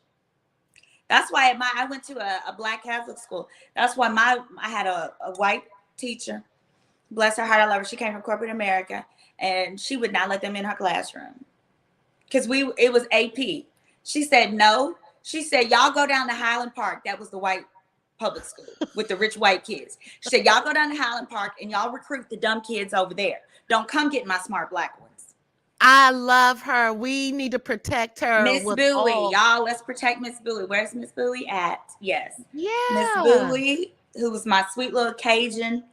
That's why I went to a Black Catholic school. That's why I had a white teacher. Bless her heart, I love her. She came from corporate America, and she would not let them in her classroom because it was AP. She said no. She said, y'all go down to Highland Park. That was the white public school with the rich white kids. She said, y'all go down to Highland Park and y'all recruit the dumb kids over there. Don't come get my smart Black ones. I love her. We need to protect her. Miss Bouie, y'all, let's protect Miss Bouie. Where's Miss Bouie at? Yes. Yeah. Miss Bouie, who was my sweet little Cajun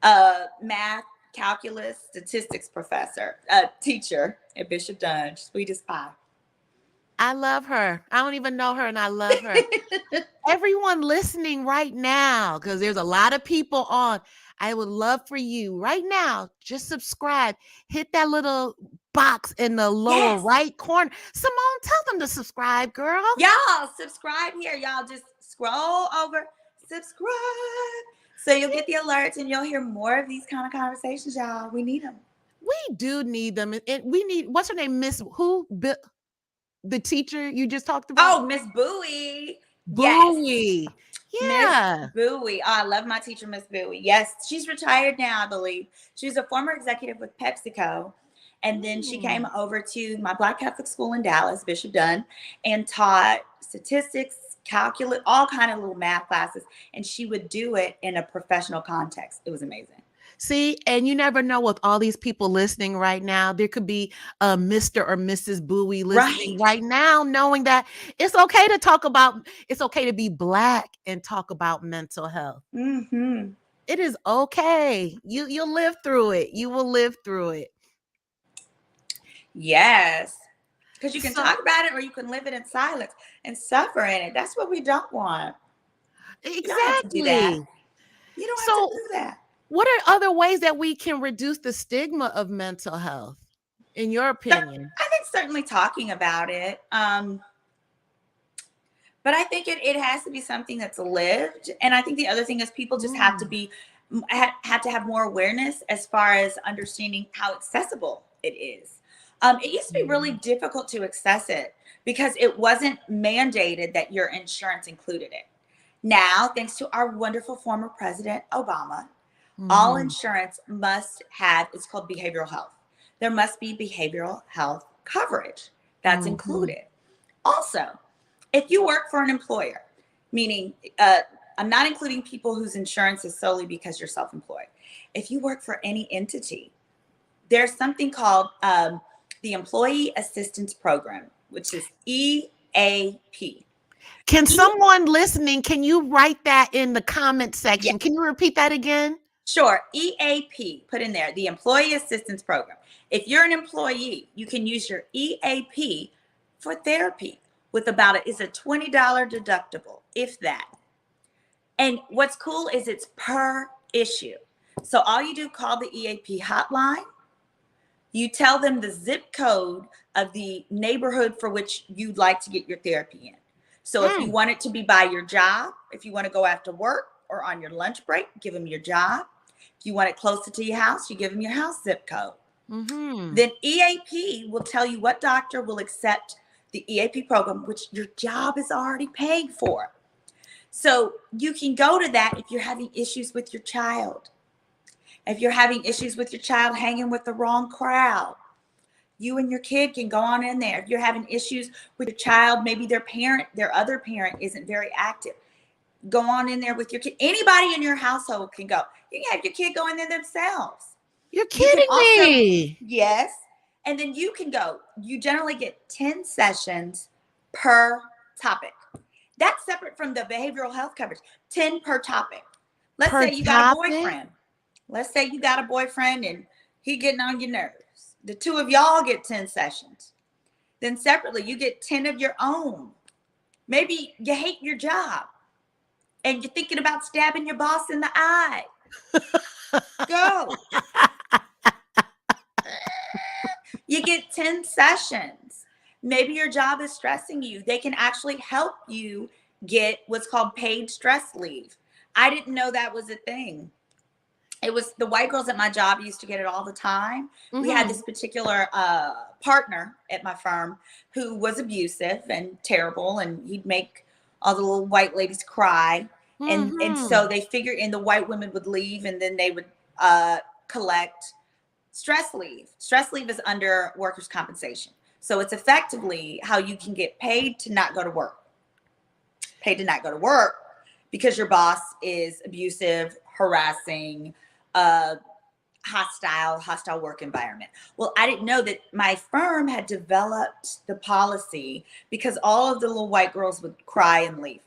math, calculus, statistics professor, teacher at Bishop Dunn. Sweet as pie. I love her. I don't even know her, and I love her. Everyone listening right now, because there's a lot of people on, I would love for you right now, just subscribe. Hit that little box in the lower right corner. Symone, tell them to subscribe, girl. Y'all, subscribe here. Y'all just scroll over, subscribe. So you'll get the alerts and you'll hear more of these kind of conversations, y'all. We need them. We do need them. And we need, what's her name? Miss who? The teacher you just talked about? Oh, Miss Bouie. Bouie. Yes. Yeah. Miss Bouie. Oh, I love my teacher, Miss Bouie. Yes, she's retired now, I believe. She was a former executive with PepsiCo. And then she came over to my Black Catholic school in Dallas, Bishop Dunn, and taught statistics, calculus, all kind of little math classes. And she would do it in a professional context. It was amazing. See, and you never know with all these people listening right now, there could be a Mr. or Mrs. Bouie listening right now, knowing that it's okay to talk about, it's okay to be Black and talk about mental health. Mm-hmm. It is okay. You'll live through it. You will live through it. Yes. Because you can talk about it or you can live it in silence and suffer in it. That's what we don't want. Exactly. You don't have to do that. You don't have to do that. What are other ways that we can reduce the stigma of mental health, in your opinion? I think certainly talking about it. But I think it has to be something that's lived. And I think the other thing is people just have to have more awareness as far as understanding how accessible it is. It used to be really difficult to access it because it wasn't mandated that your insurance included it. Now, thanks to our wonderful former President Obama, all insurance must have, it's called behavioral health. There must be behavioral health coverage that's included. Also, if you work for an employer, meaning I'm not including people whose insurance is solely because you're self-employed. If you work for any entity, there's something called the Employee Assistance Program, which is EAP. Can someone listening, can you write that in the comment section? Can you repeat that again? Sure. EAP, put in there, the Employee Assistance Program. If you're an employee, you can use your EAP for therapy with it's a $20 deductible, if that. And what's cool is it's per issue. So all you do, call the EAP hotline. You tell them the zip code of the neighborhood for which you'd like to get your therapy in. So if you want it to be by your job, if you want to go after work or on your lunch break, give them your job. If you want it closer to your house, you give them your house zip code. Then EAP will tell you what doctor will accept the EAP program, which your job is already paying for. So you can go to that if you're having issues with your child. If you're having issues with your child hanging with the wrong crowd, you and your kid can go on in there. If you're having issues with your child, maybe their other parent isn't very active, go on in there with your kid. Anybody in your household can go. You can have your kid go in there themselves. You're kidding me. Yes. And then you can go. You generally get 10 sessions per topic. That's separate from the behavioral health coverage. 10 per topic. Let's Per say you got a topic? boyfriend. Let's say you got a boyfriend and he getting on your nerves. The two of y'all get 10 sessions. Then separately, you get 10 of your own. Maybe you hate your job and you're thinking about stabbing your boss in the eye. Go. You get 10 sessions. Maybe your job is stressing you. They can actually help you get what's called paid stress leave. I didn't know that was a thing. It was the white girls at my job used to get it all the time. We had this particular partner at my firm who was abusive and terrible, and he'd make all the little white ladies cry. And so they figured, and the white women would leave, and then they would collect stress leave. Stress leave is under workers' compensation. So it's effectively how you can get paid to not go to work. Paid to not go to work because your boss is abusive, harassing, hostile work environment. Well, I didn't know that my firm had developed the policy because all of the little white girls would cry and leave.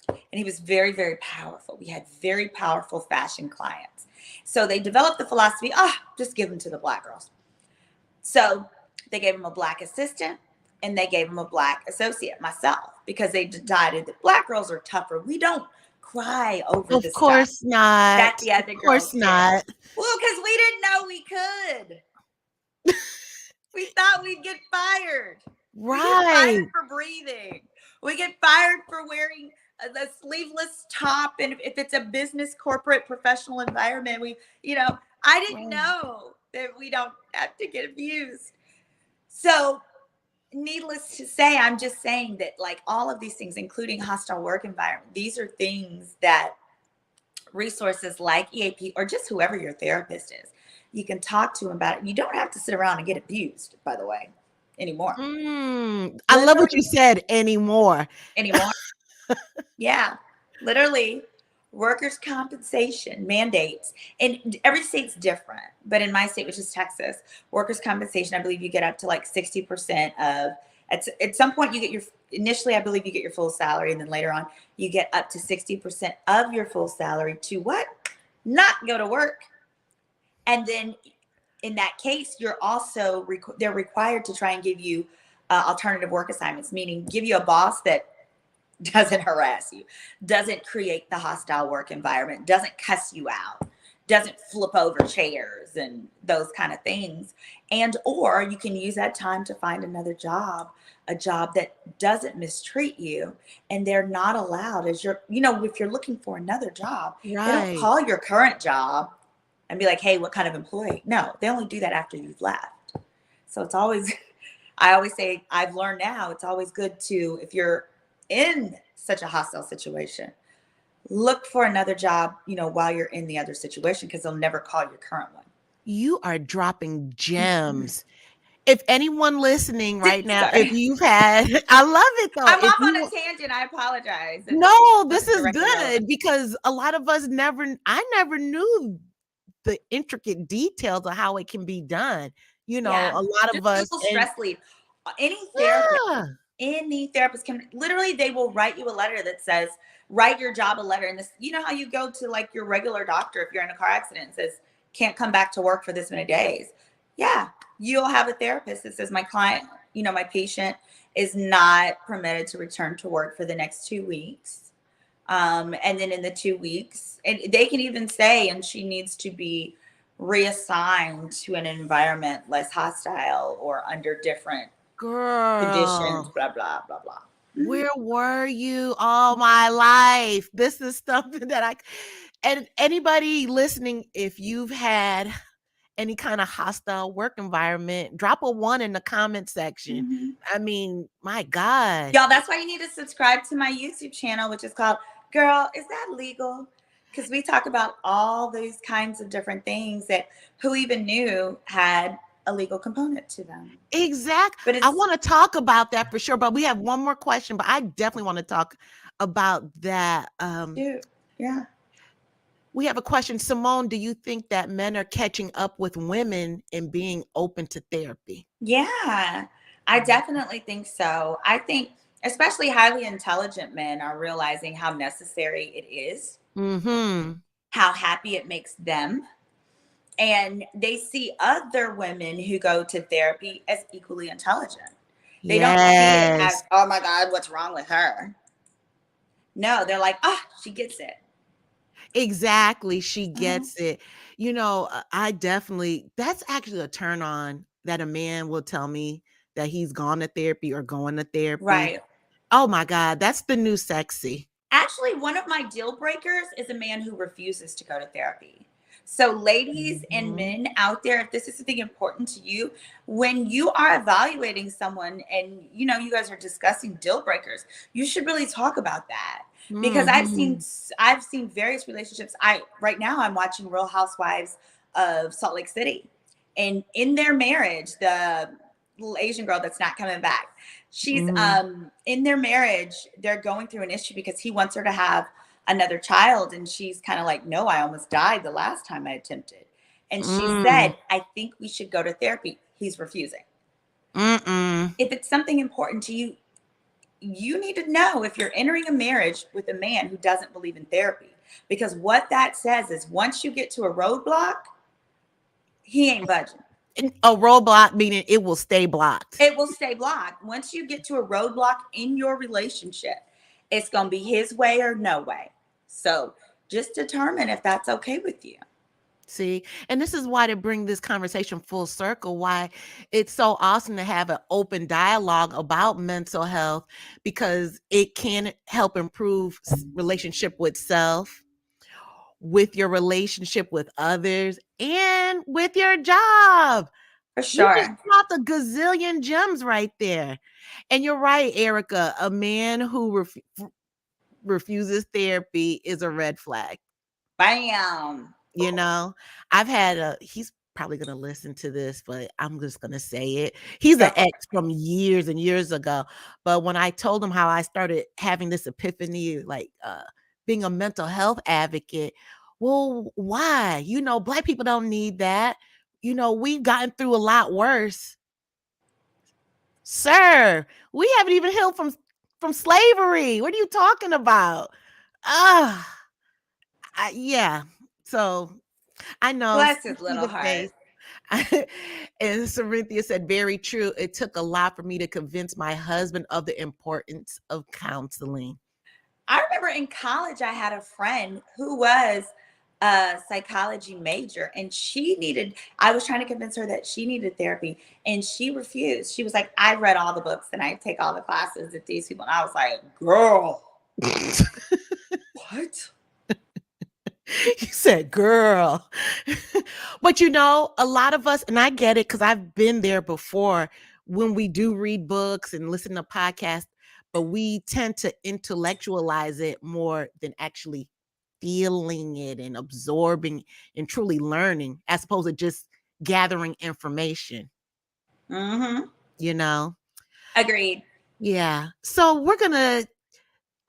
And he was very, very powerful. We had very powerful fashion clients. So they developed the philosophy, just give them to the black girls. So they gave him a black assistant and they gave him a black associate, myself, because they decided that black girls are tougher. We don't cry over this stuff. Of course not. That's the other girls. Of course not. Well, because we didn't know we could. We thought we'd get fired. Right. We get fired for breathing. We get fired for wearing the sleeveless top. And if it's a business, corporate, professional environment, I didn't know that we don't have to get abused. So needless to say, I'm just saying that like all of these things, including hostile work environment, these are things that resources like EAP or just whoever your therapist is, you can talk to them about it. You don't have to sit around and get abused, by the way, anymore. I love what you said, anymore. Yeah, literally workers' compensation mandates, and every state's different, but in my state, which is Texas, workers' compensation, I believe you get up to like 60% of, at some point you get initially I believe you get your full salary, and then later on you get up to 60% of your full salary to what? Not go to work. And then in that case, you're also, they're required to try and give you alternative work assignments, meaning give you a boss that doesn't harass you, doesn't create the hostile work environment, doesn't cuss you out, doesn't flip over chairs and those kind of things. And, or you can use that time to find another job, a job that doesn't mistreat you. And they're not allowed as if you're looking for another job, they don't call your current job and be like, hey, what kind of employee? No, they only do that after you've left. So it's always, I always say, I've learned now, it's always good to, if you're in such a hostile situation, look for another job, while you're in the other situation, because they'll never call your current one. You are dropping gems. If anyone listening right now, if you've had, I love it though. I'm off on a tangent. I apologize. No, this is good because a lot of us I never knew the intricate details of how it can be done. A lot of us. Stress leave. Any therapist can literally, they will write you a letter that says, write your job a letter. And this, how you go to like your regular doctor if you're in a car accident and says, can't come back to work for this many days. Yeah. You'll have a therapist that says, my client, my patient is not permitted to return to work for the next 2 weeks. And then in the 2 weeks, and they can even say, and she needs to be reassigned to an environment less hostile or under different conditions, blah, blah, blah, blah. Where were you all my life? This is something that and anybody listening, if you've had any kind of hostile work environment, drop a 1 in the comment section. I mean, my God. Y'all, that's why you need to subscribe to my YouTube channel, which is called Girl, Is That Legal? Because we talk about all these kinds of different things that who even knew had a legal component to them. Exactly. But I want to talk about that for sure, but we have one more question, but I definitely want to talk about that. Yeah. We have a question. Symone, do you think that men are catching up with women in being open to therapy? Yeah, I definitely think so. I think especially highly intelligent men, are realizing how necessary it is, Mm-hmm. how happy it makes them. And they see other women who go to therapy as equally intelligent. They don't see it as, Yes. oh my God, what's wrong with her? No, they're like, oh, she gets it. Exactly. She Mhm. gets it. I definitely, that's actually a turn on that a man will tell me that he's gone to therapy or going to therapy. Right. Oh my God, that's the new sexy. Actually, one of my deal breakers is a man who refuses to go to therapy. So, ladies and Mhm. men out there, if this is something important to you, when you are evaluating someone and you guys are discussing deal breakers, you should really talk about that. Because Mhm. I've seen various relationships. I Right now I'm watching Real Housewives of Salt Lake City. And in their marriage, the little Asian girl that's not coming back, she's Mhm. in their marriage, they're going through an issue because he wants her to have another child, and she's kind of like, no, I almost died the last time I attempted. And she Mm. said, I think we should go to therapy. He's refusing. Mm-mm. If it's something important to you, you need to know if you're entering a marriage with a man who doesn't believe in therapy, because what that says is once you get to a roadblock, he ain't budging. A roadblock meaning it will stay blocked. It will stay blocked. Once you get to a roadblock in your relationship, it's going to be his way or no way. So just determine if that's okay with you. See, and this is why, to bring this conversation full circle, why it's so awesome to have an open dialogue about mental health, because it can help improve relationship with self, with your relationship with others, and with your job. For You just sure. dropped a gazillion gems right there. And you're right, Erica. A man who refuses therapy is a red flag. Bam. You know, I've had he's probably going to listen to this, but I'm just going to say it. He's Go an for ex from years and years ago. But when I told him how I started having this epiphany, like being a mental health advocate, well, why? Black people don't need that. We've gotten through a lot worse. Sir, we haven't even healed from slavery. What are you talking about? Ah, yeah. So I know, Bless his see little the heart. face. And Cerinthia said, very true. It took a lot for me to convince my husband of the importance of counseling. I remember in college, I had a friend who was a psychology major, and I was trying to convince her that she needed therapy, and she refused. She was like, I read all the books and I take all the classes at these people. And I was like, girl, what? You said, girl. But a lot of us, and I get it because I've been there before, when we do read books and listen to podcasts, but we tend to intellectualize it more than actually feeling it and absorbing and truly learning, as opposed to just gathering information, Mm-hmm. you know? Agreed. Yeah. So we're going to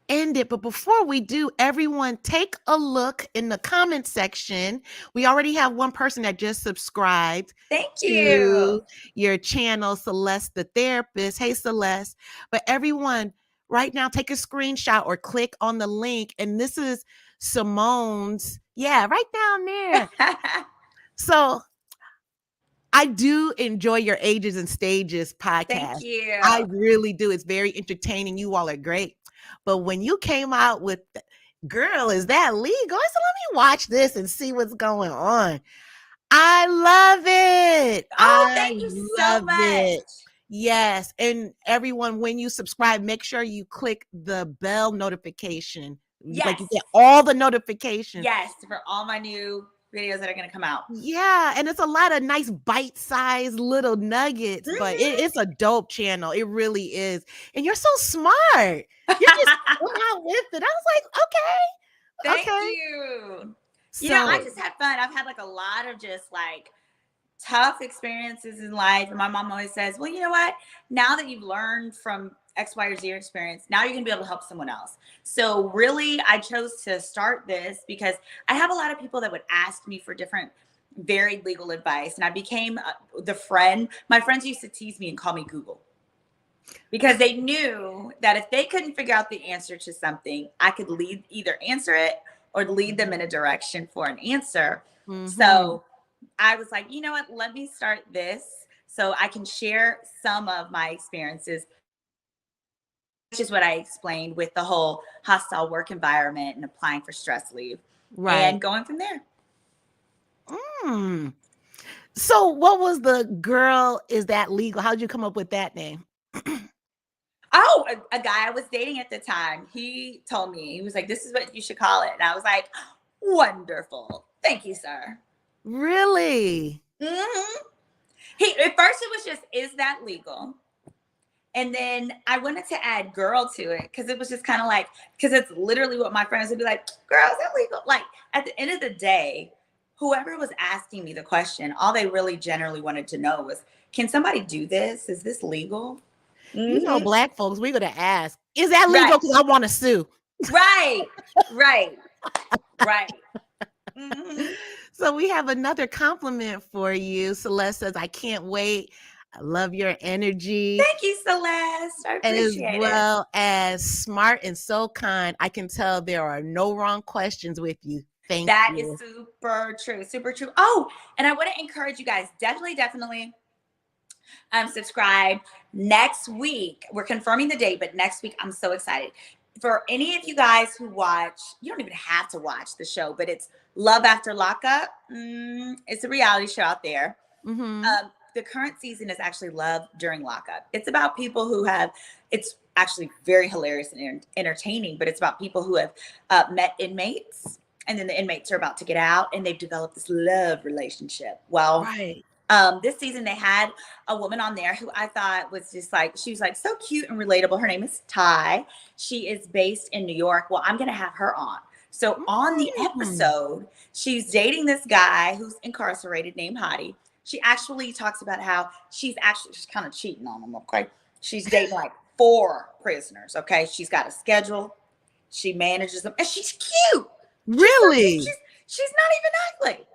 end it. But before we do, everyone take a look in the comment section. We already have one person that just subscribed Thank to you. your channel, Celeste the Therapist. Hey, Celeste. But everyone, right now, take a screenshot or click on the link. And this is Symone's, yeah, right down there. So I do enjoy your Ages and Stages Thank podcast. you. I really do. It's very entertaining. You all are great. But when you came out with, girl, is that legal? I said, let me watch this and see what's going on. I love it. Oh, I thank you so love much. it. Yes. And everyone, when you subscribe, make sure you click the bell notification. Like, you Yes. get all the notifications. Yes, for all my new videos that are going to come out. Yeah, and it's a lot of nice bite-sized little nuggets, but Mhm. it's a dope channel. It really is. And you're so smart. You just come out with it. I was like, Thank okay. you. I So, just had fun. I've had like a lot of just like tough experiences in life. And my mom always says, well, you know what? Now that you've learned from X, Y, or Z experience, now you're going to be able to help someone else. So, really, I chose to start this because I have a lot of people that would ask me for different varied legal advice. And I became the friend. My friends used to tease me and call me Google. because they knew that if they couldn't figure out the answer to something, I could either answer it or lead them in a direction for an answer. Mm-hmm. So I was like, you know what? Let me start this so I can share some of my experiences, which is what I explained with the whole hostile work environment and applying for stress leave, and going from there. Mm. So what was the Girl Is That Legal? How did you come up with that name? Oh, a guy I was dating at the time, he told me, he was like, this is what you should call it. And I was like, wonderful. Thank you, sir. Really? Mm-hmm. At first it was just, is that legal? And then I wanted to add girl to it because it was just kind of like, because it's literally what my friends would be like, girl, is that legal? Like at the end of the day, whoever was asking me the question, all they really generally wanted to know was, can somebody do this? Is this legal? You know, Mm-hmm. Black folks, we're going to ask, is that legal? Because I want to sue. Right. Mm-hmm. So we have another compliment for you. Celeste says, I can't wait. I love your energy. Thank you, Celeste. I appreciate as well as smart and so kind. I can tell there are no wrong questions with you. Thank That you. is super true. Super true. Oh, and I want to encourage you guys, definitely subscribe. Next week, we're confirming the date, but next week, I'm so excited. For any of you guys who watch, you don't even have to watch the show, but it's Love After Lockup. It's a reality show out there. Mm-hmm. The current season is actually Love During Lockup. It's about people who have, it's actually very hilarious and entertaining, but it's about people who have met inmates, and then the inmates are about to get out and they've developed this love relationship. Well, Right. This season they had a woman on there who I thought was just like, she was like so cute and relatable. Her name is Ty. She is based in New York. Well, I'm going to have her on. So on the episode, she's dating this guy who's incarcerated named Hottie. She actually talks about how she's kind of cheating on him. Okay. She's dating like 4 prisoners. Okay. She's got a schedule. She manages them and she's cute. Really? She's not even ugly.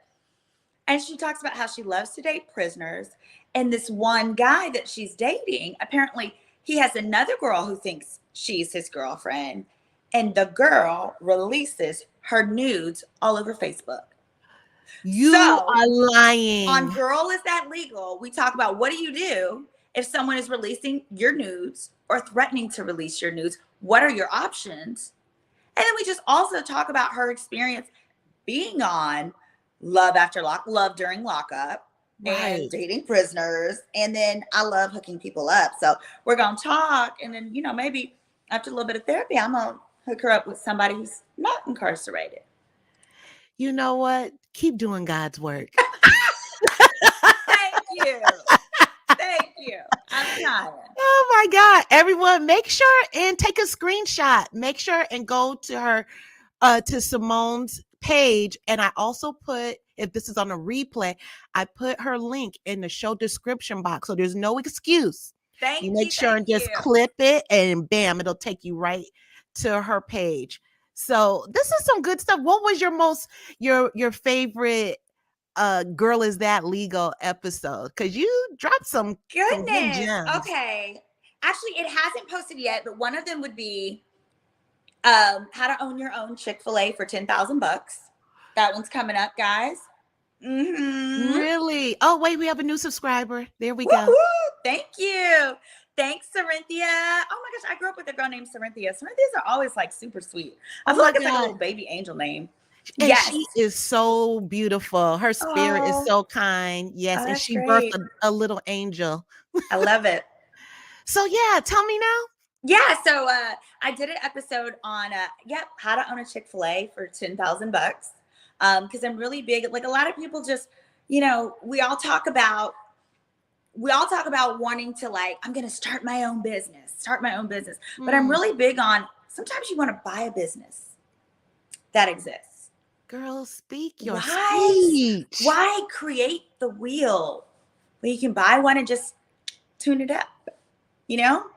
And she talks about how she loves to date prisoners. And this one guy that she's dating, apparently he has another girl who thinks she's his girlfriend. And the girl releases her nudes all over Facebook. You are lying. On Girl Is That Legal, we talk about what do you do if someone is releasing your nudes or threatening to release your nudes? What are your options? And then we just also talk about her experience being on Love During Lockup, and dating prisoners. And then I love hooking people up. So we're going to talk. And then, you know, maybe after a little bit of therapy, I'm going to hook her up with somebody who's not incarcerated. You know what? Keep doing God's work. Thank you. Thank you. I'm trying. Oh my God. Everyone, make sure and take a screenshot. Make sure and go to her, to Symone's page. And I also put, if this is on a replay, I put her link in the show description box. So there's no excuse. Thank you. Make sure and just clip it and bam, it'll take you right to her page. So this is some good stuff. What was your favorite Girl Is That Legal episode? Because you dropped some good gems. Okay. Actually, it hasn't posted yet, but one of them would be how to own your own Chick-fil-A for $10,000. That one's coming up, guys. Mm-hmm. Really? Oh, wait, we have a new subscriber. There we go. Thank you. Thanks, Sarinthia. Oh my gosh, I grew up with a girl named Sarinthia. Sarinthia are always like super sweet. I feel like it's like a little baby angel name. And yes. She is so beautiful. Her spirit is so kind. Yes. And she birthed a little angel. I love it. So yeah, tell me now. Yeah. So I did an episode on how to own a Chick-fil-A for $10,000. Because I'm really big. Like a lot of people just, you know, we all talk about wanting to like, I'm going to start my own business. But I'm really big on, sometimes you want to buy a business that exists. Girl, speak your speech. Why create the wheel where you can buy one and just tune it up, you know?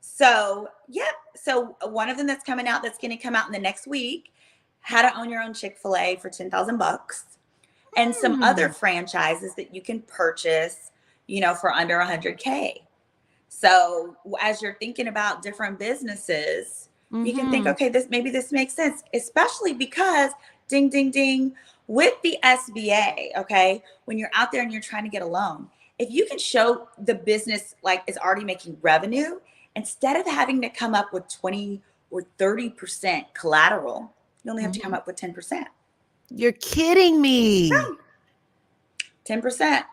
So, yep. So one of them that's coming out, that's going to come out in the next week, how to own your own Chick-fil-A for $10,000, and some other franchises that you can purchase, you know, for under $100K. So as you're thinking about different businesses, you can think, okay, maybe this makes sense, especially because ding, ding, ding, with the SBA, okay, when you're out there and you're trying to get a loan, if you can show the business like is already making revenue, instead of having to come up with 20 or 30% collateral, you only have to come up with 10%. You're kidding me. No. 10%.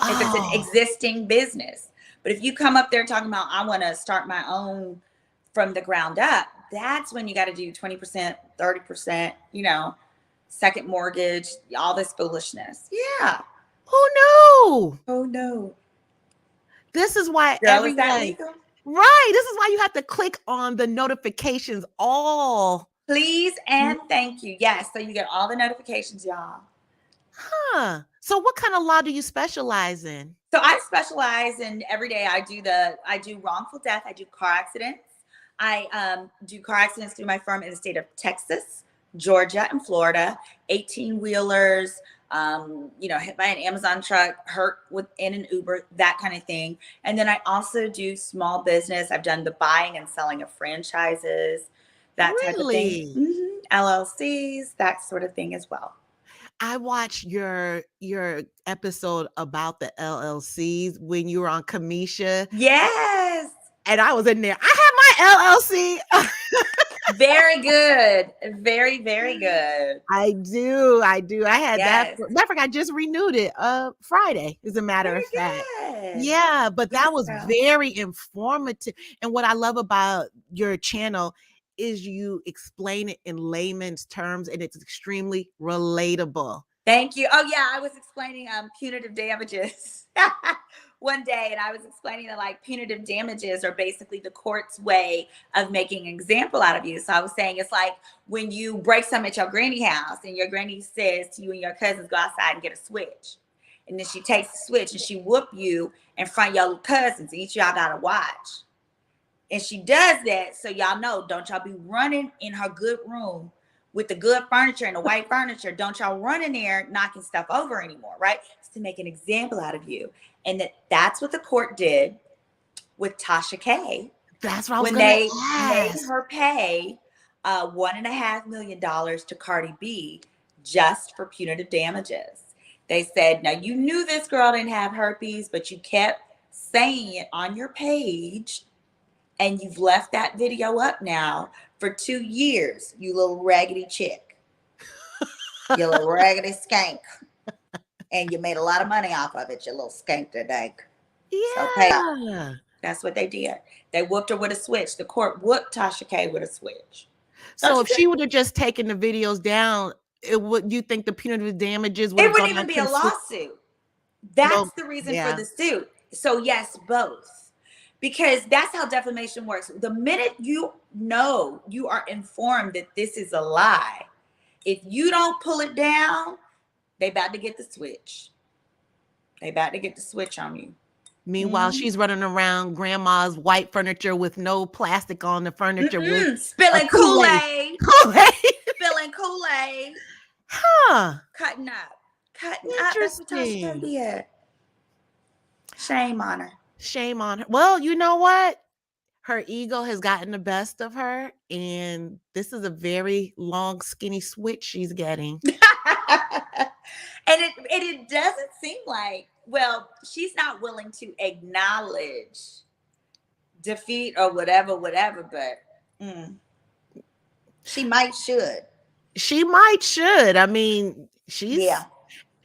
If it's an existing business. But if you come up there talking about, I want to start my own from the ground up, that's when you got to do 20%, 30%, you know, second mortgage, all this foolishness. Yeah. Oh no. Oh no. This is why Girl, is that legal? Right. This is why you have to click on the notifications all. Please and thank you. Yes. So you get all the notifications, y'all. Huh. So what kind of law do you specialize in? So I specialize in every day. I do wrongful death. I do car accidents. I do car accidents through my firm in the state of Texas, Georgia, and Florida. 18-wheelers, hit by an Amazon truck, hurt in an Uber, that kind of thing. And then I also do small business. I've done the buying and selling of franchises, that type of thing. LLCs, that sort of thing as well. I watched your episode about the LLCs when you were on Kamisha. Yes. And I was in there. I have my LLC. Very good. Very, very good. I do. I had that. Matter of fact, I just renewed it Friday, as a matter of fact. Good. Yeah, but that was very informative. And what I love about your channel is you explain it in layman's terms, and it's extremely relatable. Thank you. Oh yeah, I was explaining punitive damages one day, and I was explaining that like punitive damages are basically the court's way of making an example out of you. So I was saying it's like when you break something at your granny house and your granny says to you and your cousins, go outside and get a switch. And then she takes the switch and she whoop you in front of your cousins, and each of y'all gotta watch. And she does that so y'all know, don't y'all be running in her good room with the good furniture and the white furniture. Don't y'all run in there knocking stuff over anymore, right? It's to make an example out of you. And that's what the court did with Tasha K. That's what I was when they made her pay $1.5 million to Cardi B just for punitive damages. They said, now you knew this girl didn't have herpes, but you kept saying it on your page, and you've left that video up now for 2 years, you little raggedy chick. You little raggedy skank. And you made a lot of money off of it, you little skank today. Yeah. So pay up. That's what they did. They whooped her with a switch. The court whooped Tasha K with a switch. So if she would have just taken the videos down, you think the punitive damages would have gone? It wouldn't even be a lawsuit. That's the reason for the suit. So yes, both. Because that's how defamation works. The minute you know, you are informed that this is a lie, if you don't pull it down, they about to get the switch. They about to get the switch on you. Meanwhile, she's running around grandma's white furniture with no plastic on the furniture. With spilling Kool-Aid. Spilling Kool-Aid. Huh. Cutting up. That's what Tasha K did. Shame on her. Shame on her. Well, you know what? Her ego has gotten the best of her, and this is a very long, skinny switch she's getting. And it doesn't seem like, well, she's not willing to acknowledge defeat or whatever, but she should. She should. I mean, she's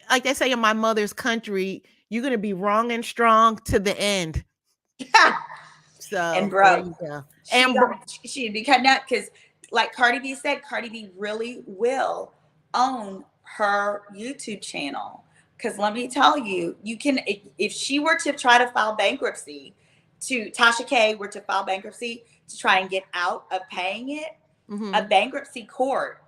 like they say in my mother's country, you're going to be wrong and strong to the end. So, and broke. She'd be cutting up because, like Cardi B said, Cardi B really will own her YouTube channel. Because let me tell you, you can, if she were to try to file bankruptcy, Tasha K were to file bankruptcy to try and get out of paying it, a bankruptcy court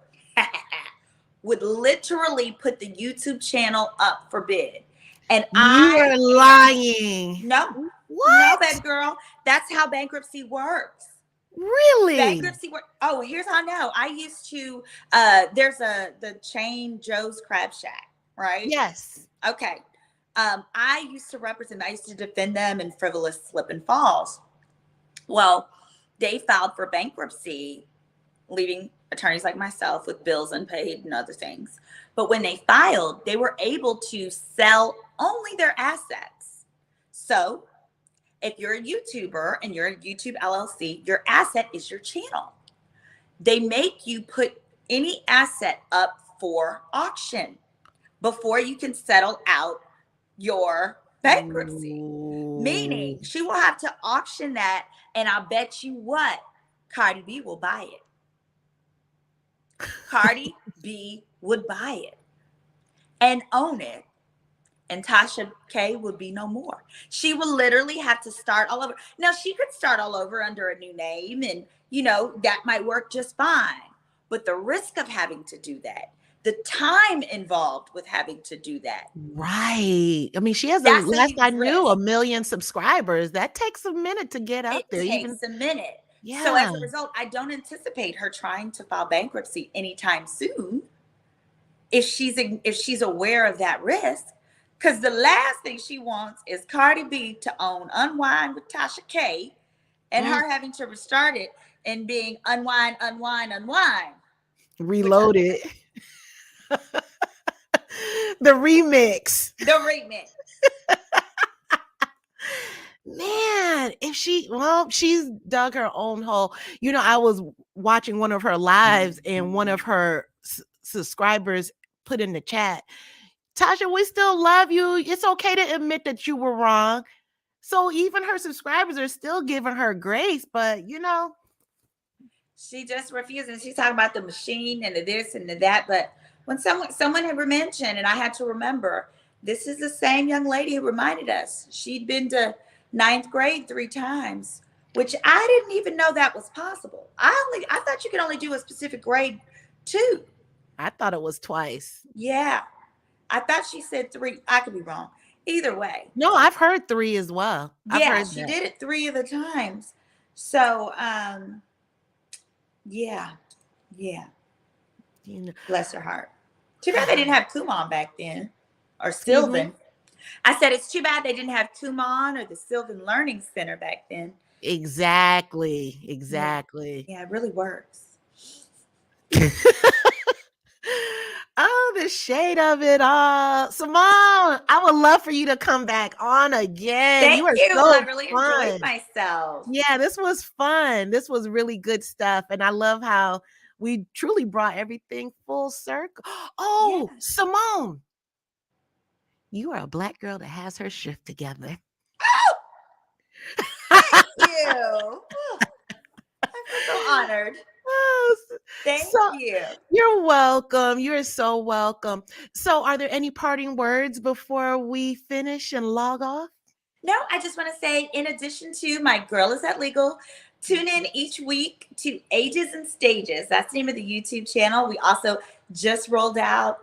would literally put the YouTube channel up for bid. And you're lying. No. What? No, baby girl. That's how bankruptcy works. Really? Bankruptcy work. Oh, here's how I know. I used to, there's the chain Joe's Crab Shack, right? Yes. Okay. I used to defend them in frivolous slip and falls. Well, they filed for bankruptcy, leaving attorneys like myself with bills unpaid and other things. But when they filed, they were able to sell only their assets. So if you're a YouTuber and you're a YouTube LLC, your asset is your channel. They make you put any asset up for auction before you can settle out your bankruptcy. Ooh. Meaning she will have to auction that, and I bet you what, Cardi B will buy it. Cardi B would buy it and own it, and Tasha K would be no more. She would literally have to start all over. Now, she could start all over under a new name, and that might work just fine. But the risk of having to do that, the time involved with having to do that. Right. I mean, she has last I knew, 1 million subscribers. That takes a minute to get up there. It takes a minute. Yeah. So as a result, I don't anticipate her trying to file bankruptcy anytime soon if she's aware of that risk. Because the last thing she wants is Cardi B to own Unwind with Tasha K and her having to restart it and being unwind. Reloaded. The remix. Man, she's dug her own hole. I was watching one of her lives and one of her subscribers put in the chat, Tasha, we still love you. It's okay to admit that you were wrong. So even her subscribers are still giving her grace, but she just refuses. She's talking about the machine and the this and the that. But when someone had mentioned, and I had to remember, this is the same young lady who reminded us she'd been to 9th grade 3 times, which I didn't even know that was possible. I thought you could only do a specific grade 2. I thought it was twice. Yeah. I thought she said 3. I could be wrong. Either way. No, I've heard 3 as well. Yeah, she did it 3 of the times. So, yeah. Bless her heart. Too bad they didn't have Kumon back then, or Sylvan. I said it's too bad they didn't have Kumon or the Sylvan Learning Center back then. Exactly. Yeah, it really works. Oh, the shade of it all. Symone, I would love for you to come back on again. Thank you. So I really enjoyed myself. Yeah, this was fun. This was really good stuff. And I love how we truly brought everything full circle. Oh, yeah. Symone, you are a Black girl that has her shift together. Oh! Thank you. I feel so honored. Thank you. You're welcome. You're so welcome. So are there any parting words before we finish and log off? No, I just want to say, in addition to My Girl Is That Legal, tune in each week to Ages and Stages. That's the name of the YouTube channel. We also just rolled out.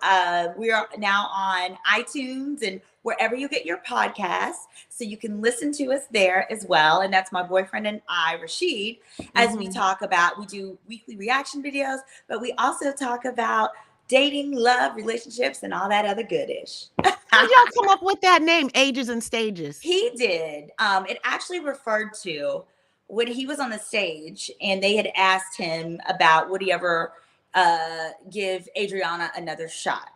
We are now on iTunes and wherever you get your podcasts. So you can listen to us there as well. And that's my boyfriend and I, Rashid, as we talk about, we do weekly reaction videos, but we also talk about dating, love, relationships, and all that other goodish. How did y'all come up with that name, Ages and Stages? He did. It actually referred to when he was on the stage and they had asked him about would he ever give Adriana another shot,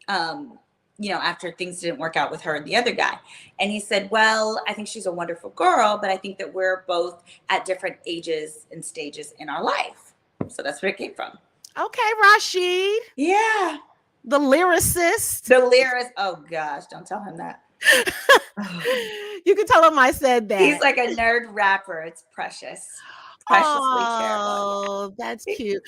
after things didn't work out with her and the other guy. And he said, well, I think she's a wonderful girl, but I think that we're both at different ages and stages in our life. So that's where it came from. Okay, Rashid. Yeah. The lyricist. Oh, gosh, don't tell him that. You can tell him I said that. He's like a nerd rapper. It's precious. Preciously terrible. Oh, that's cute.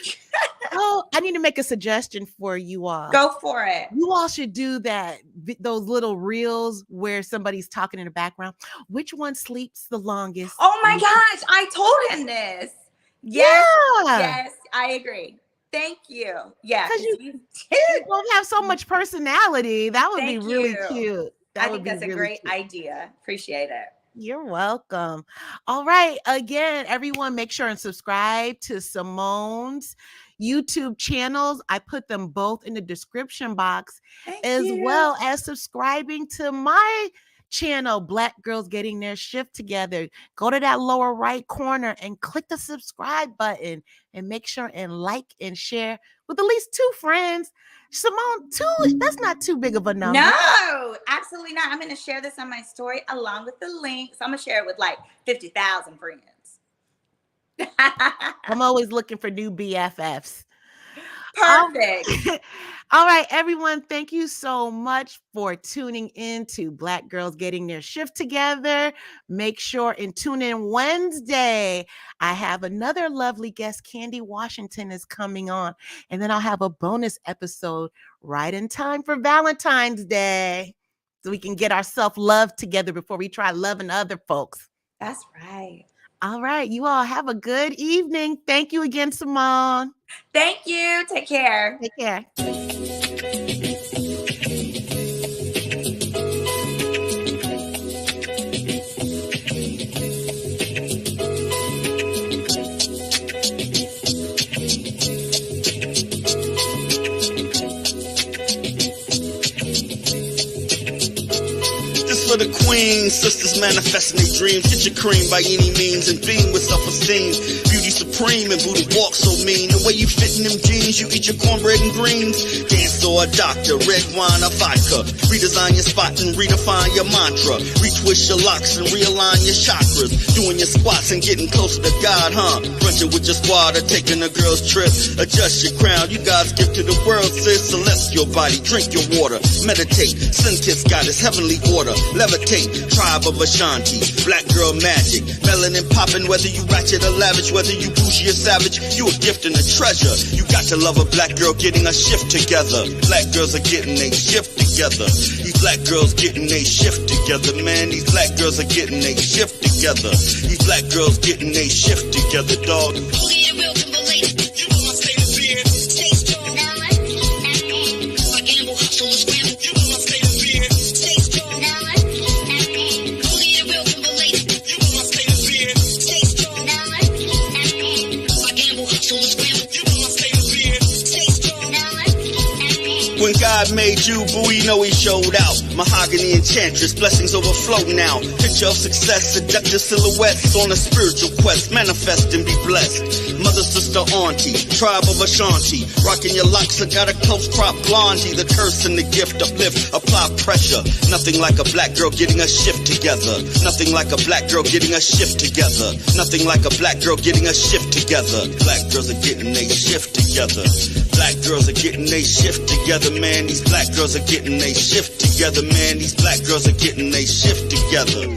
Oh, I need to make a suggestion for you all. Go for it. You all should do that. Those little reels where somebody's talking in the background. Which one sleeps the longest? Oh my gosh, I told him this. Yes, I agree. Thank you. Yeah, because you both have so much personality. That would be really cute. I think that's a great idea. Appreciate it. You're welcome. All right. Again, everyone, make sure and subscribe to Symone's YouTube channels. I put them both in the description box, as well as subscribing to my channel, Black Girls Getting Their Shift Together. Go to that lower right corner and click the subscribe button and make sure and like and share with at least 2 friends. Symone, 2, that's not too big of a number. No, absolutely not. I'm going to share this on my story along with the links. I'm going to share it with like 50,000 friends. I'm always looking for new BFFs. Perfect. All right, everyone. Thank you so much for tuning in to Black Girls Getting Their Shift Together. Make sure and tune in Wednesday. I have another lovely guest. Candy Washington is coming on. And then I'll have a bonus episode right in time for Valentine's Day, so we can get our self-love together before we try loving other folks. That's right. All right. You all have a good evening. Thank you again, Symone. Thank you. Take care. Take care. For the queen, sisters manifesting their dreams. Get your cream by any means and beam with self-esteem. Beauty supreme and booty walk so mean. The way you fit in them jeans, you eat your cornbread and greens. Dance or a doctor, red wine or vodka. Redesign your spot and redefine your mantra. Retwist your locks and realign your chakras. Doing your squats and getting closer to God, huh? Brunching with your squad or taking a girl's trip. Adjust your crown, you God's gift to the world, sis. Celestial body, drink your water. Meditate, sun kiss goddess, heavenly order. Levitate, tribe of Ashanti, black girl magic, melanin popping, whether you ratchet or lavish, whether you bougie or savage, you a gift and a treasure. You got to love a black girl getting a shift together. Black girls are getting a shift together. These black girls getting a shift together, man. These black girls are getting a shift together. These black girls getting a shift together, dog. When God made you, Bouie, know he showed out. Mahogany enchantress, blessings overflow now. Picture of success, seductive silhouettes on a spiritual quest. Manifest and be blessed. Mother, sister, auntie, tribe of Ashanti. Rocking your locks, I got a close crop blondie. The curse and the gift, uplift, apply pressure. Nothing like a black girl getting a shift together. Nothing like a black girl getting a shift together. Nothing like a black girl getting a shift together. Black girls are getting a shift together. Black girls are getting a shift together, man. These black girls are getting a shift together, man. These black girls are getting a shift together.